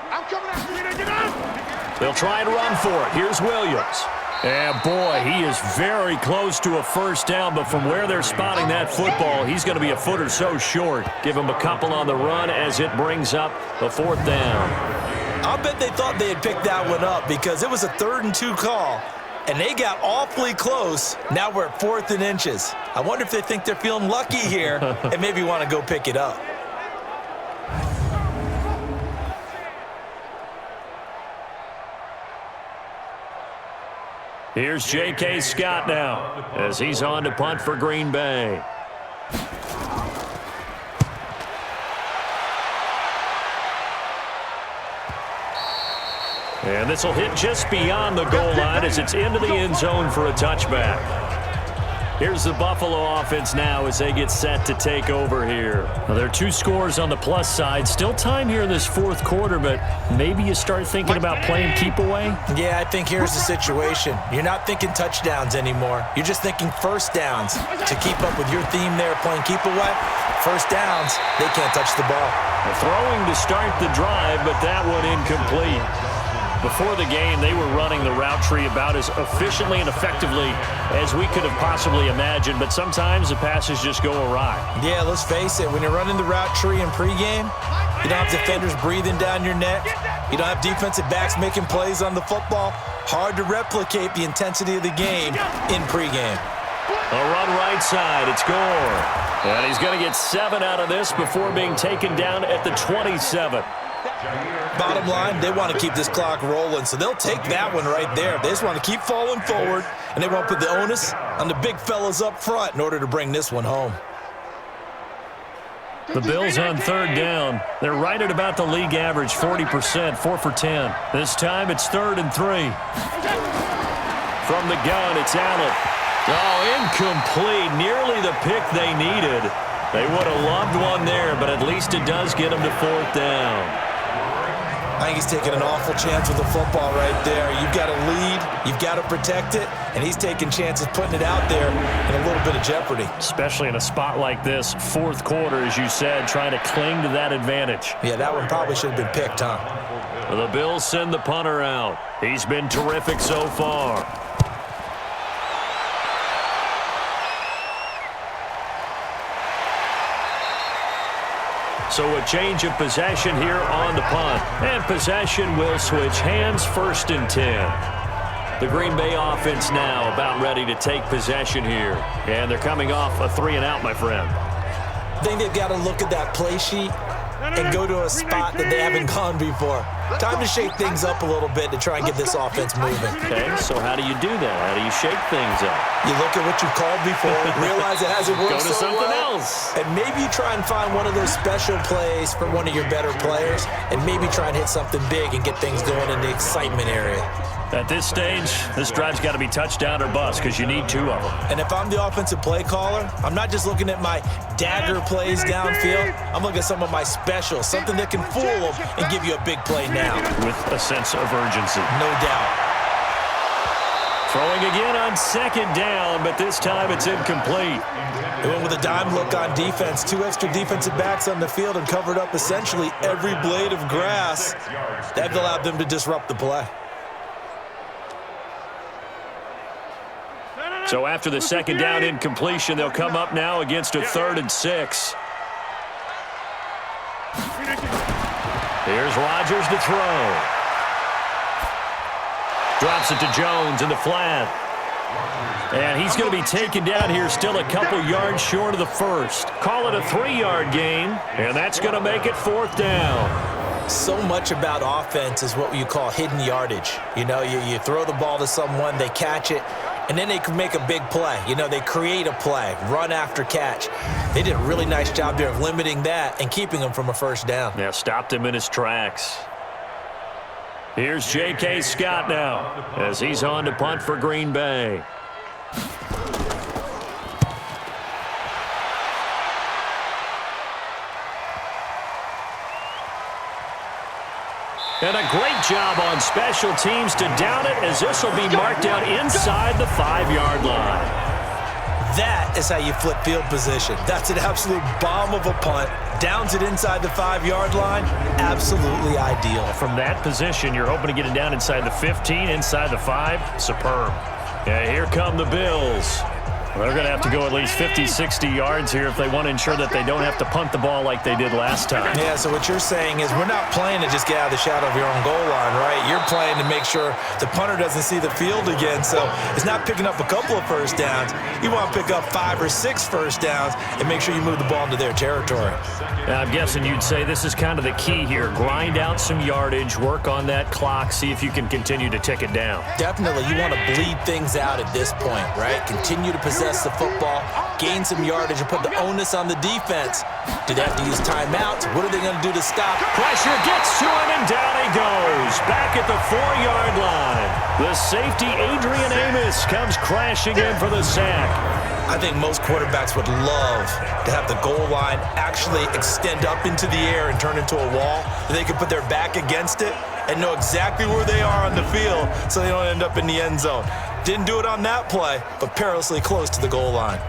They'll try and run for it. Here's Williams. And boy, he is very close to a 1st down, but from where they're spotting that football, he's going to be a foot or so short. Give him a couple on the run as it brings up the 4th down. I'll bet they thought they had picked that one up because it was a 3rd and 2 call, and they got awfully close. Now we're at 4th and inches. I wonder if they think they're feeling lucky here and maybe want to go pick it up. Here's J.K. Scott now as he's on to punt for Green Bay. And this will hit just beyond the goal line as it's into the end zone for a touchback. Here's the Buffalo offense now as they get set to take over here. Well, there are 2 scores on the plus side. Still time here in this fourth quarter, but maybe you start thinking about playing keep away? Yeah, I think here's the situation. You're not thinking touchdowns anymore. You're just thinking first downs. To keep up with your theme there, playing keep away, first downs, they can't touch the ball. Throwing to start the drive, but that one incomplete. Before the game, they were running the route tree about as efficiently and effectively as we could have possibly imagined, but sometimes the passes just go awry. Yeah, let's face it. When you're running the route tree in pregame, you don't have defenders breathing down your neck. You don't have defensive backs making plays on the football. Hard to replicate the intensity of the game in pregame. A run right side. It's Gore. And he's going to get 7 out of this before being taken down at the 27. Bottom line, they want to keep this clock rolling, so they'll take that one right there. They just want to keep falling forward, and they won't put the onus on the big fellas up front in order to bring this one home. The Bills on third down. They're right at about the league average, 40%, 4 for 10. This time it's 3rd and 3. From the gun, it's Allen. Oh, incomplete. Nearly the pick they needed. They would have loved one there, but at least it does get them to 4th down. I think he's taking an awful chance with the football right there. You've got to lead, you've got to protect it, and he's taking chances putting it out there in a little bit of jeopardy. Especially in a spot like this, fourth quarter, as you said, trying to cling to that advantage. Yeah, that one probably should have been picked, huh? The Bills send the punter out. He's been terrific so far. So a change of possession here on the punt. And possession will switch hands, 1st and 10. The Green Bay offense now about ready to take possession here. And they're coming off a 3-and-out, my friend. I think they've got to look at that play sheet and go to a spot that they haven't gone before. Time to shake things up a little bit to try and get this offense moving. Okay, so how do you do that? How do you shake things up? You look at what you've called before, realize it hasn't worked so so something well, else. and maybe you try and find one of those special plays for one of your better players, and maybe try and hit something big and get things going in the excitement area. At this stage, this drive's got to be touchdown or bust because you need 2 of them. And if I'm the offensive play caller, I'm not just looking at my dagger plays downfield. I'm looking at some of my specials, something that can fool them and give you a big play now. With a sense of urgency. No doubt. Throwing again on 2nd down, but this time it's incomplete. They went with a dime look on defense. 2 extra defensive backs on the field and covered up essentially every blade of grass. That allowed them to disrupt the play. So after the 2nd down incompletion, they'll come up now against a 3rd and 6. Here's Rodgers to throw. Drops it to Jones in the flat. And he's going to be taken down here still a couple yards short of the 1st. Call it a 3-yard gain, and that's going to make it 4th down. So much about offense is what you call hidden yardage. You know, you throw the ball to someone, they catch it, and then they can make a big play. You know, they create a play, run after catch. They did a really nice job there of limiting that and keeping him from a 1st down. Yeah, stopped him in his tracks. Here's J.K. Scott now as he's on to punt for Green Bay. And a great job on special teams to down it as this will be marked out inside the 5-yard line. That is how you flip field position. That's an absolute bomb of a punt. Downs it inside the 5-yard line. Absolutely ideal. From that position, you're hoping to get it down inside the 15, inside the 5. Superb. Yeah, here come the Bills. They're going to have to go at least 50, 60 yards here if they want to ensure that they don't have to punt the ball like they did last time. Yeah, so what you're saying is we're not playing to just get out of the shadow of your own goal line, right? You're playing to make sure the punter doesn't see the field again. So it's not picking up a couple of 1st downs. You want to pick up 5 or 6 1st downs and make sure you move the ball into their territory. Now, I'm guessing you'd say this is kind of the key here. Grind out some yardage, work on that clock, see if you can continue to tick it down. Definitely. You want to bleed things out at this point, right? Continue to possess the football, gain some yardage, and put the onus on the defense. Do they have to use timeouts? What are they going to do to stop? Pressure gets to him, and down he goes. Back at the 4-yard line. The safety, Adrian Amos, comes crashing in for the sack. I think most quarterbacks would love to have the goal line actually extend up into the air and turn into a wall. They could put their back against it and know exactly where they are on the field so they don't end up in the end zone. Didn't do it on that play, but perilously close to the goal line.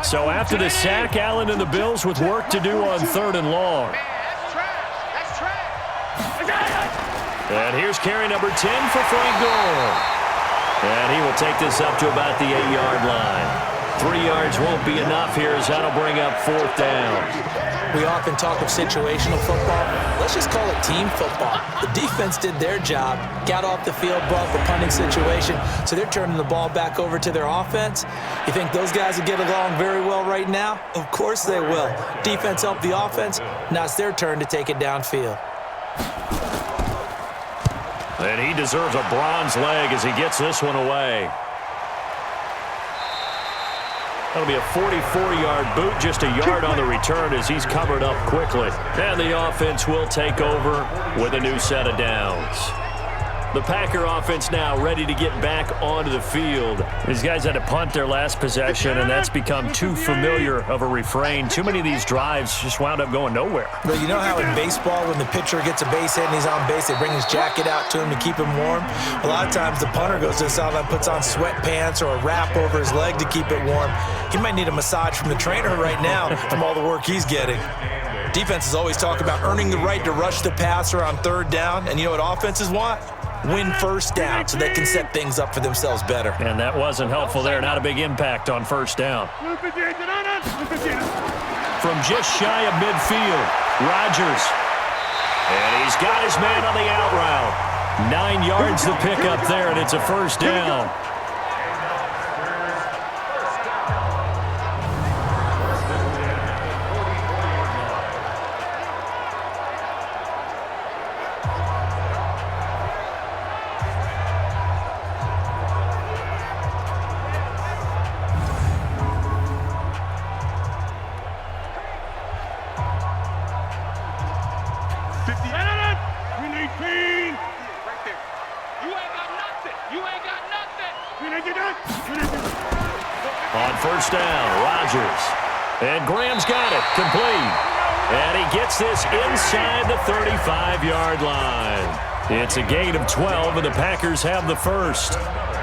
So after the sack, Allen and the Bills with work to do on 3rd and long. And here's carry number 10 for Frank Gore. And he will take this up to about the 8-yard line. 3 yards won't be enough here as that'll bring up 4th down. We often talk of situational football. Let's just call it team football. The defense did their job, got off the field, brought the punting situation, so they're turning the ball back over to their offense. You think those guys will get along very well right now? Of course they will. Defense helped the offense. Now it's their turn to take it downfield. And he deserves a bronze leg as he gets this one away. That'll be a 44-yard boot, just a yard on the return as he's covered up quickly. And the offense will take over with a new set of downs. The Packer offense now ready to get back onto the field. These guys had to punt their last possession, and that's become too familiar of a refrain. Too many of these drives just wound up going nowhere. Well, you know how in baseball, when the pitcher gets a base hit and he's on base, they bring his jacket out to him to keep him warm? A lot of times the punter goes to the sideline, puts on sweatpants or a wrap over his leg to keep it warm. He might need a massage from the trainer right now from all the work he's getting. Defenses always talk about earning the right to rush the passer on 3rd down, and you know what offenses want? Win 1st down so they can set things up for themselves better. And that wasn't helpful there. Not a big impact on 1st down. From just shy of midfield, Rodgers. And he's got his man on the out route. 9 yards to pick up there, and it's a 1st down. On 1st down, Rodgers. And Graham's got it, complete. And he gets this inside the 35-yard line. It's a gain of 12, and the Packers have the 1st.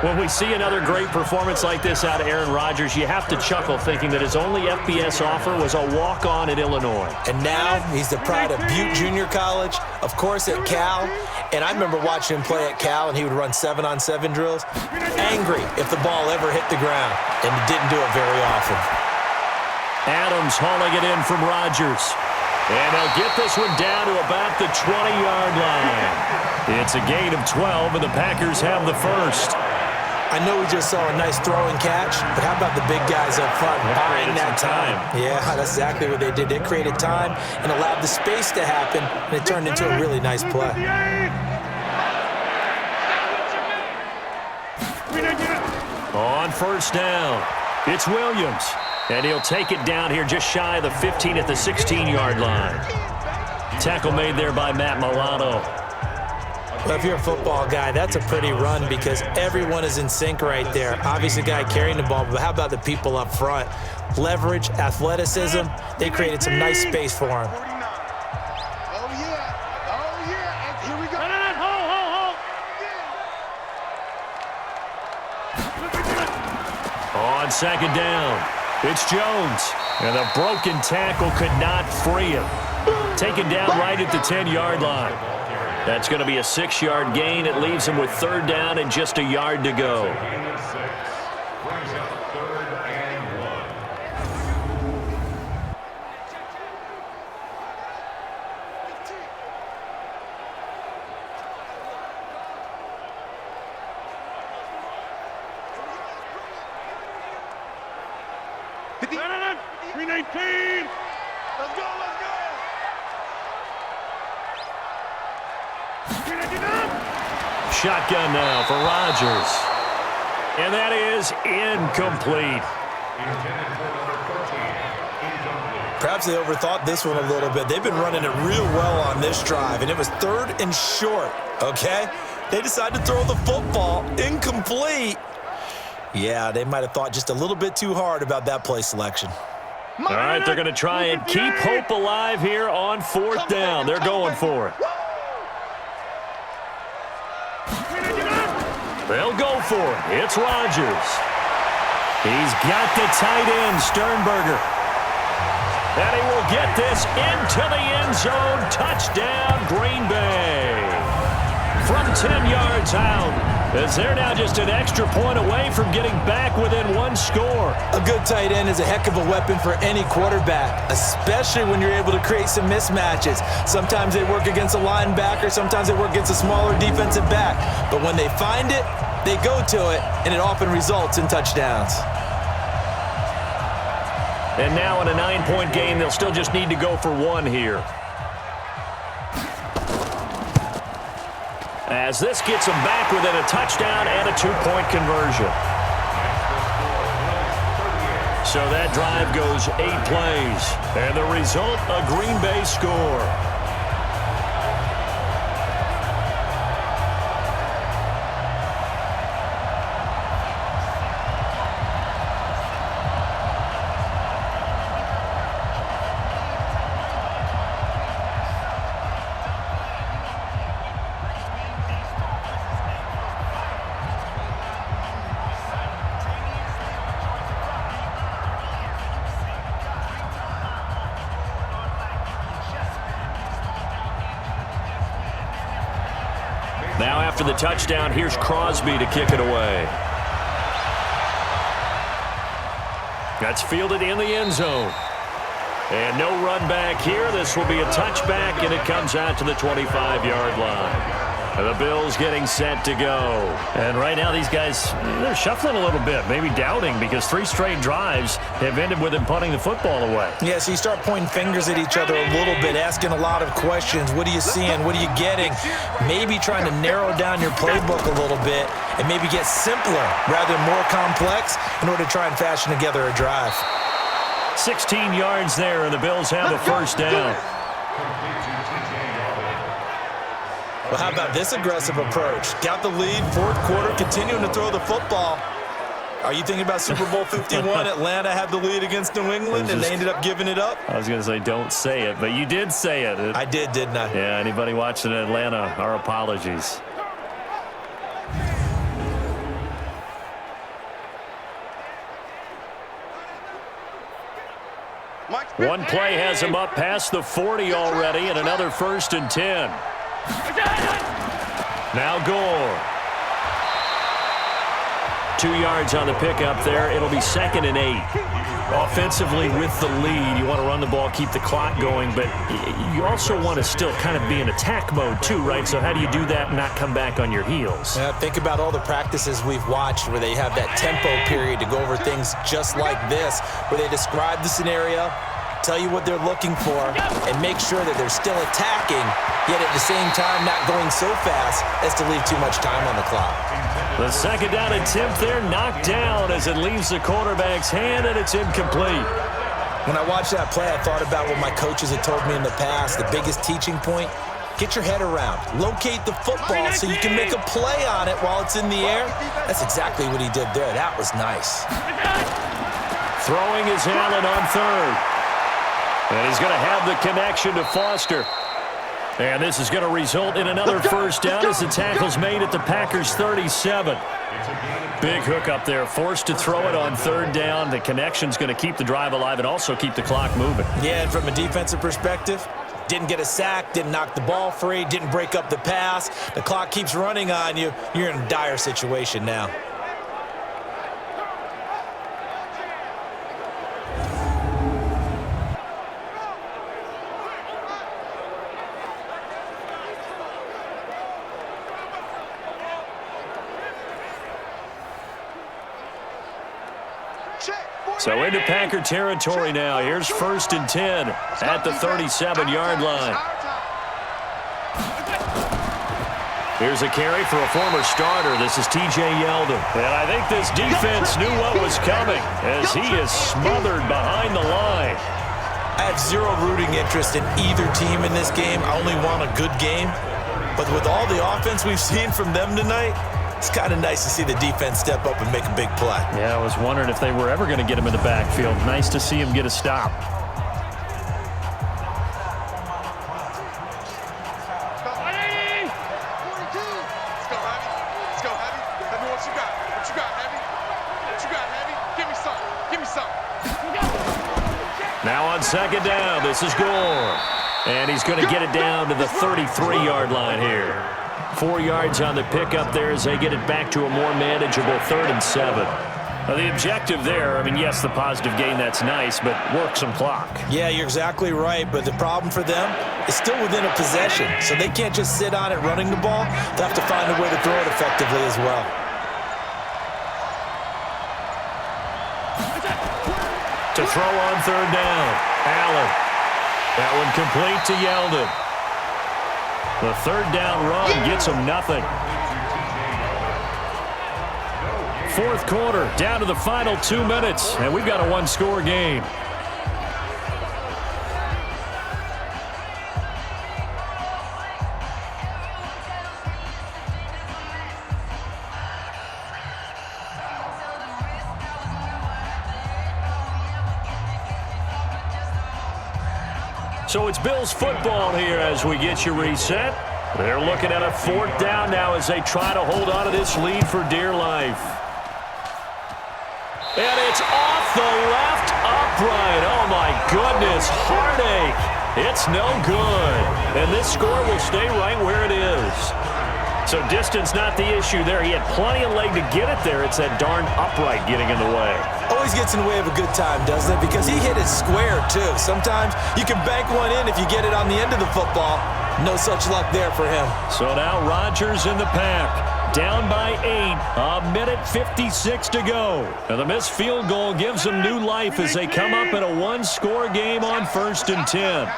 When we see another great performance like this out of Aaron Rodgers, you have to chuckle thinking that his only FBS offer was a walk-on at Illinois. And now he's the pride of Butte Junior College, of course at Cal. And I remember watching him play at Cal, and he would run 7-on-7 drills. Angry if the ball ever hit the ground, and he didn't do it very often. Adams hauling it in from Rodgers. And they'll get this one down to about the 20-yard line. It's a gain of 12, and the Packers have the 1st. I know we just saw a nice throw and catch, but how about the big guys up front buying that time? Yeah, that's exactly what they did. They created time and allowed the space to happen, and it turned into a really nice play. On 1st down, it's Williams. And he'll take it down here just shy of the 15 at the 16-yard line. Tackle made there by Matt Milano. Well, if you're a football guy, that's a pretty run because everyone is in sync right there. Obviously, the guy carrying the ball, but how about the people up front? Leverage, athleticism, they created some nice space for him. Oh, yeah, and here we go. On 2nd down, it's Jones. And a broken tackle could not free him. Taken down right at the 10-yard line. That's going to be a 6-yard gain. It leaves him with 3rd down and just a yard to go. Shotgun now for Rodgers. And that is incomplete. Perhaps they overthought this one a little bit. They've been running it real well on this drive, and it was 3rd and short, okay? They decided to throw the football incomplete. Yeah, they might have thought just a little bit too hard about that play selection. All right, they're going to try and keep hope alive here on 4th down. They're going for it. They'll go for it. It's Rodgers. He's got the tight end, Sternberger. And he will get this into the end zone. Touchdown, Green Bay. From 10 yards out, as they're now just an extra point away from getting back within 1 score. A good tight end is a heck of a weapon for any quarterback, especially when you're able to create some mismatches. Sometimes they work against a linebacker, sometimes they work against a smaller defensive back. But when they find it, they go to it, and it often results in touchdowns. And now in a 9-point game, they'll still just need to go for 1 here. As this gets them back within a touchdown and a 2-point conversion. So that drive goes 8 plays. And the result, a Green Bay score. Now after the touchdown, here's Crosby to kick it away. That's fielded in the end zone. And no run back here. This will be a touchback, and it comes out to the 25-yard line. The Bills getting set to go. And right now these guys, they're shuffling a little bit, maybe doubting, because 3 straight drives have ended with them punting the football away. Yeah, so you start pointing fingers at each other a little bit, asking a lot of questions. What are you seeing? What are you getting? Maybe trying to narrow down your playbook a little bit and maybe get simpler rather than more complex in order to try and fashion together a drive. 16 yards there, and the Bills have the first down. Well, how about this aggressive approach? Got the lead, 4th quarter, continuing to throw the football. Are you thinking about Super Bowl 51? Atlanta had the lead against New England, and they ended up giving it up? I was going to say don't say it, but you did say it. I did, didn't I? Yeah, anybody watching Atlanta, our apologies. One play has him up past the 40 already, and another 1st and 10. Now Gore. 2 yards on the pickup there. It'll be 2nd and 8. Offensively with the lead, you want to run the ball, keep the clock going, but you also want to still kind of be in attack mode too, right? So how do you do that and not come back on your heels? Yeah, think about all the practices we've watched where they have that tempo period to go over things just like this, where they describe the scenario, tell you what they're looking for, and make sure that they're still attacking, yet at the same time not going so fast as to leave too much time on the clock. The 2nd down attempt there knocked down as it leaves the quarterback's hand, and it's incomplete. When I watched that play, I thought about what my coaches had told me in the past. The biggest teaching point, get your head around. Locate the football so you can make a play on it while it's in the air. That's exactly what he did there. That was nice. Throwing is Allen on 3rd. And he's going to have the connection to Foster. And this is going to result in another first down as the tackle's made at the Packers' 37. Big hook up there, forced to throw it on 3rd down. The connection's going to keep the drive alive and also keep the clock moving. Yeah, and from a defensive perspective, didn't get a sack, didn't knock the ball free, didn't break up the pass. The clock keeps running on you. You're in a dire situation now. So into Packer territory now. Here's 1st and 10 at the 37-yard line. Here's a carry for a former starter. This is T.J. Yeldon. And I think this defense knew what was coming as he is smothered behind the line. I have zero rooting interest in either team in this game. I only want a good game. But with all the offense we've seen from them tonight, It's kind of nice to see the defense step up and make a big play. Yeah, I was wondering if they were ever going to get him in the backfield. Nice to see him get a stop. Now on second down, this is Gore. And he's going to get it down to the 33-yard line here. 4 yards on the pickup there as they get it back to a more manageable 3rd and 7. Now the objective there, I mean, yes, the positive gain, that's nice, but work some clock. Yeah, you're exactly right, but the problem for them is still within a possession, so they can't just sit on it running the ball. They have to find a way to throw it effectively as well. To throw on 3rd down, Allen. That one complete to Yeldon. The 3rd down run gets him nothing. 4th quarter, down to the final 2 minutes, and we've got a one-score game. So it's Bills football here as we get you reset. They're looking at a 4th down now as they try to hold on to this lead for dear life. And it's off the left upright. Oh, my goodness. Heartache. It's no good. And this score will stay right where it is. So distance not the issue there. He had plenty of leg to get it there. It's that darn upright getting in the way. Always gets in the way of a good time, doesn't it? Because he hit it square, too. Sometimes you can bank one in if you get it on the end of the football. No such luck there for him. So now Rodgers in the pack. Down by 8. 1:56 to go. Now the missed field goal gives them new life as they come up in a one-score game on 1st and 10.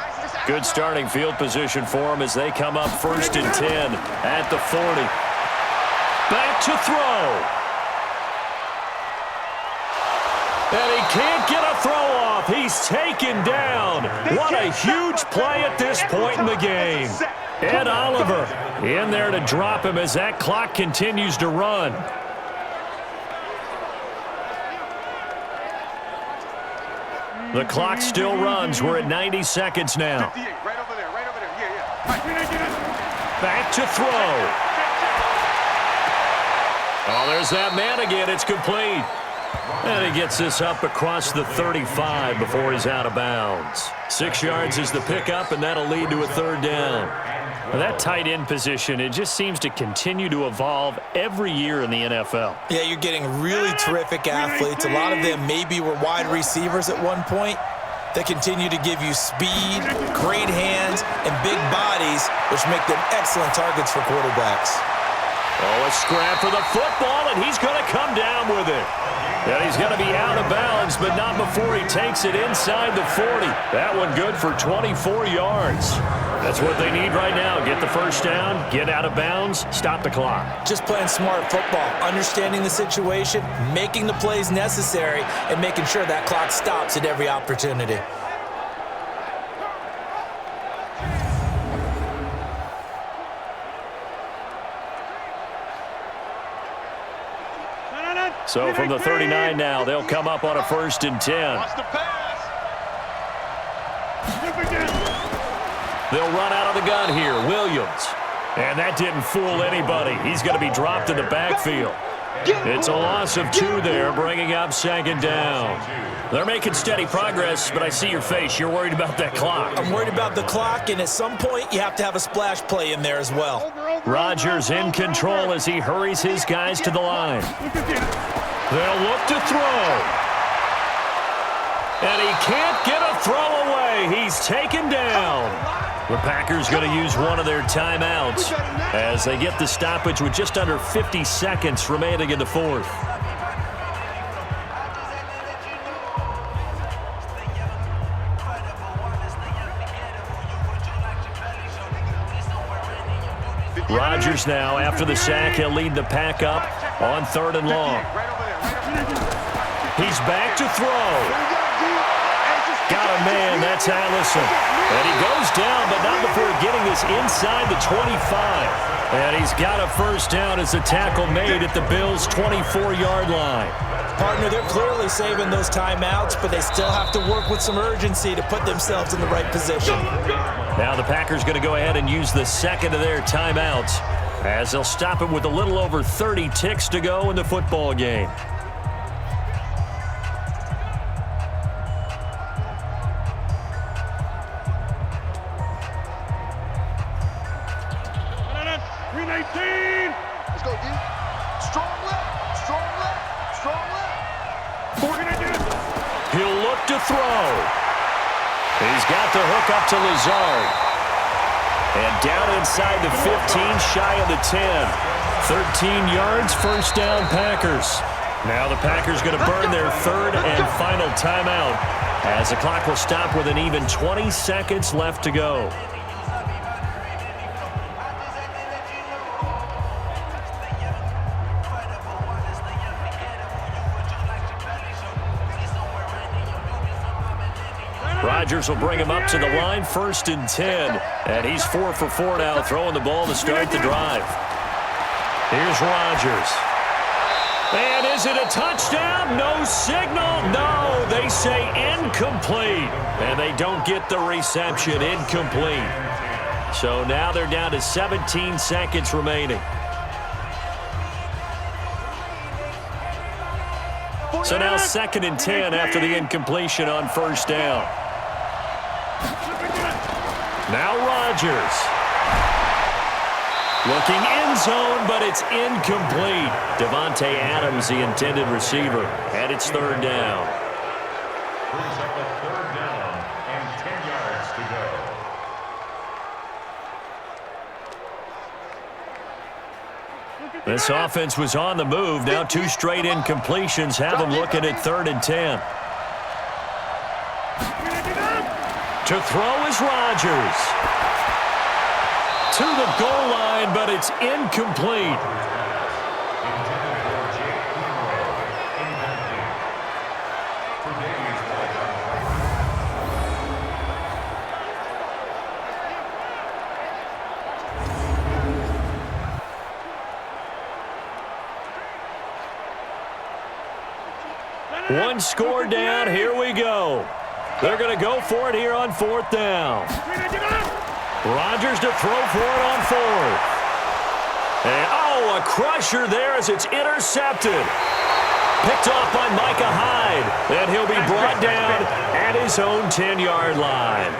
Good starting field position for them as they come up 1st and 10 at the 40. Back to throw. And he can't get a throw off. He's taken down. What a huge play at this point in the game. Ed Oliver in there to drop him as that clock continues to run. The clock still runs. We're at 90 seconds now. Back to throw. Oh, there's that man again. It's complete. And he gets this up across the 35 before he's out of bounds. 6 yards is the pickup, and that'll lead to a 3rd down. Well, that tight end position, it just seems to continue to evolve every year in the NFL. Yeah, you're getting really terrific athletes. A lot of them maybe were wide receivers at one point. They continue to give you speed, great hands, and big bodies, which make them excellent targets for quarterbacks. Oh, a scrap for the football, and he's going to come down with it. And he's going to be out of bounds, but not before he takes it inside the 40. That one good for 24 yards. That's what they need right now. Get the 1st down, get out of bounds, stop the clock. Just playing smart football, understanding the situation, making the plays necessary, and making sure that clock stops at every opportunity. So from the 39 now, they'll come up on a 1st and 10. They'll run out of the gun here. Williams. And that didn't fool anybody. He's going to be dropped in the backfield. It's a loss of 2 there, bringing up 2nd down. They're making steady progress, but I see your face. You're worried about that clock. I'm worried about the clock, and at some point, you have to have a splash play in there as well. Rodgers in control as he hurries his guys to the line. They'll look to throw. And he can't get a throw away. He's taken down. The Packers going to use one of their timeouts as they get the stoppage with just under 50 seconds remaining in the 4th. Rodgers now, after the sack, he'll lead the pack up on 3rd and long. He's back to throw. Got a man, that's Allison. And he goes down, but not before getting this inside the 25. And he's got a first down as the tackle made at the Bills' 24-yard line. Partner, they're clearly saving those timeouts, but they still have to work with some urgency to put themselves in the right position. Now the Packers going to go ahead and use the second of their timeouts as they'll stop it with a little over 30 ticks to go in the football game. Let's go, D. Strong left, strong left, strong left. We're going to do it. He'll look to throw. He's got the hook up to Lazard. And down inside the 15, shy of the 10. 13 yards, first down Packers. Now the Packers going to burn their third and final timeout as the clock will stop with an even 20 seconds left to go. Rodgers will bring him up to the line, 1st and 10. And he's 4 for 4 now, throwing the ball to start the drive. Here's Rodgers. And is it a touchdown? No signal. No, they say incomplete. And they don't get the reception. Incomplete. So now they're down to 17 seconds remaining. So now 2nd and 10 after the incompletion on first down. Now Rodgers. Looking end zone, but it's incomplete. Devontae Adams, the intended receiver, and it's 3rd down. Brings up a 3rd down and 10 yards to go. This offense was on the move. Now 2 straight incompletions have them looking at 3rd and 10. To throw is Rodgers. To the goal line, but it's incomplete. One score down. Here we go. They're going to go for it here on 4th down. Rodgers to throw for it on 4th. And, oh, a crusher there as it's intercepted. Picked off by Micah Hyde. And he'll be brought down at his own 10-yard line.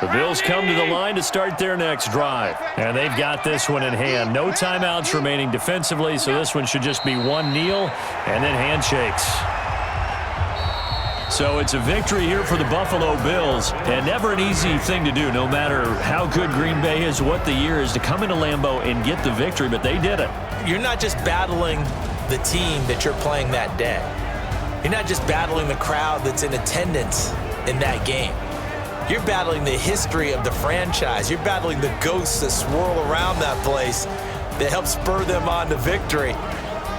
The Bills come to the line to start their next drive. And they've got this one in hand. No timeouts remaining defensively, so this one should just be one kneel and then handshakes. So it's a victory here for the Buffalo Bills, and never an easy thing to do, no matter how good Green Bay is, what the year is, to come into Lambeau and get the victory, but they did it. You're not just battling the team that you're playing that day. You're not just battling the crowd that's in attendance in that game. You're battling the history of the franchise. You're battling the ghosts that swirl around that place that help spur them on to victory.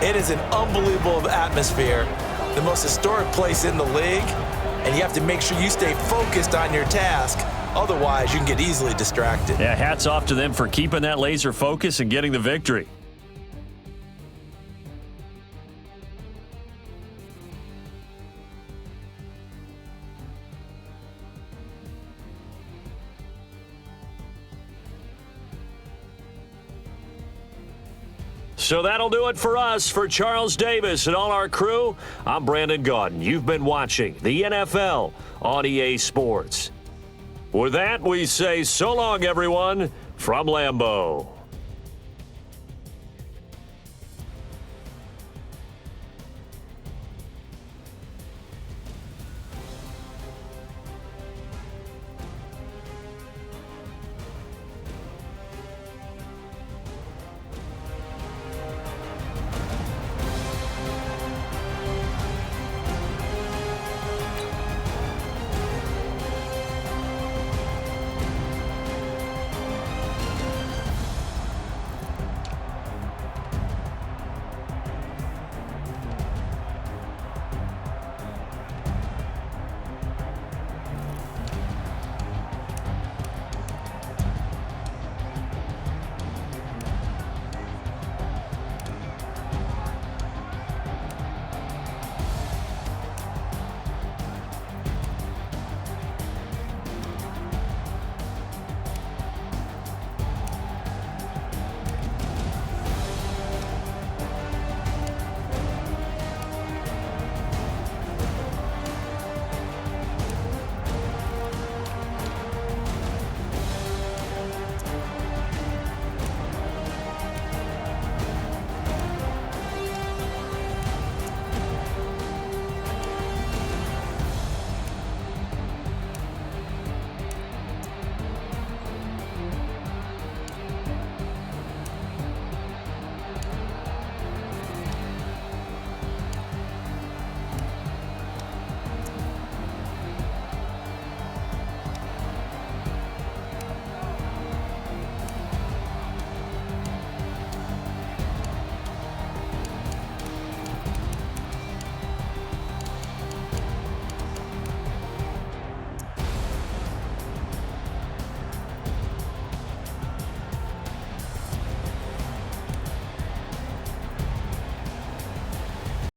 It is an unbelievable atmosphere, the most historic place in the league, and you have to make sure you stay focused on your task. Otherwise, you can get easily distracted. Yeah, hats off to them for keeping that laser focus and getting the victory. So that'll do it for us. For Charles Davis and all our crew, I'm Brandon Gaudin. You've been watching the NFL on EA Sports. With that, we say so long, everyone, from Lambeau.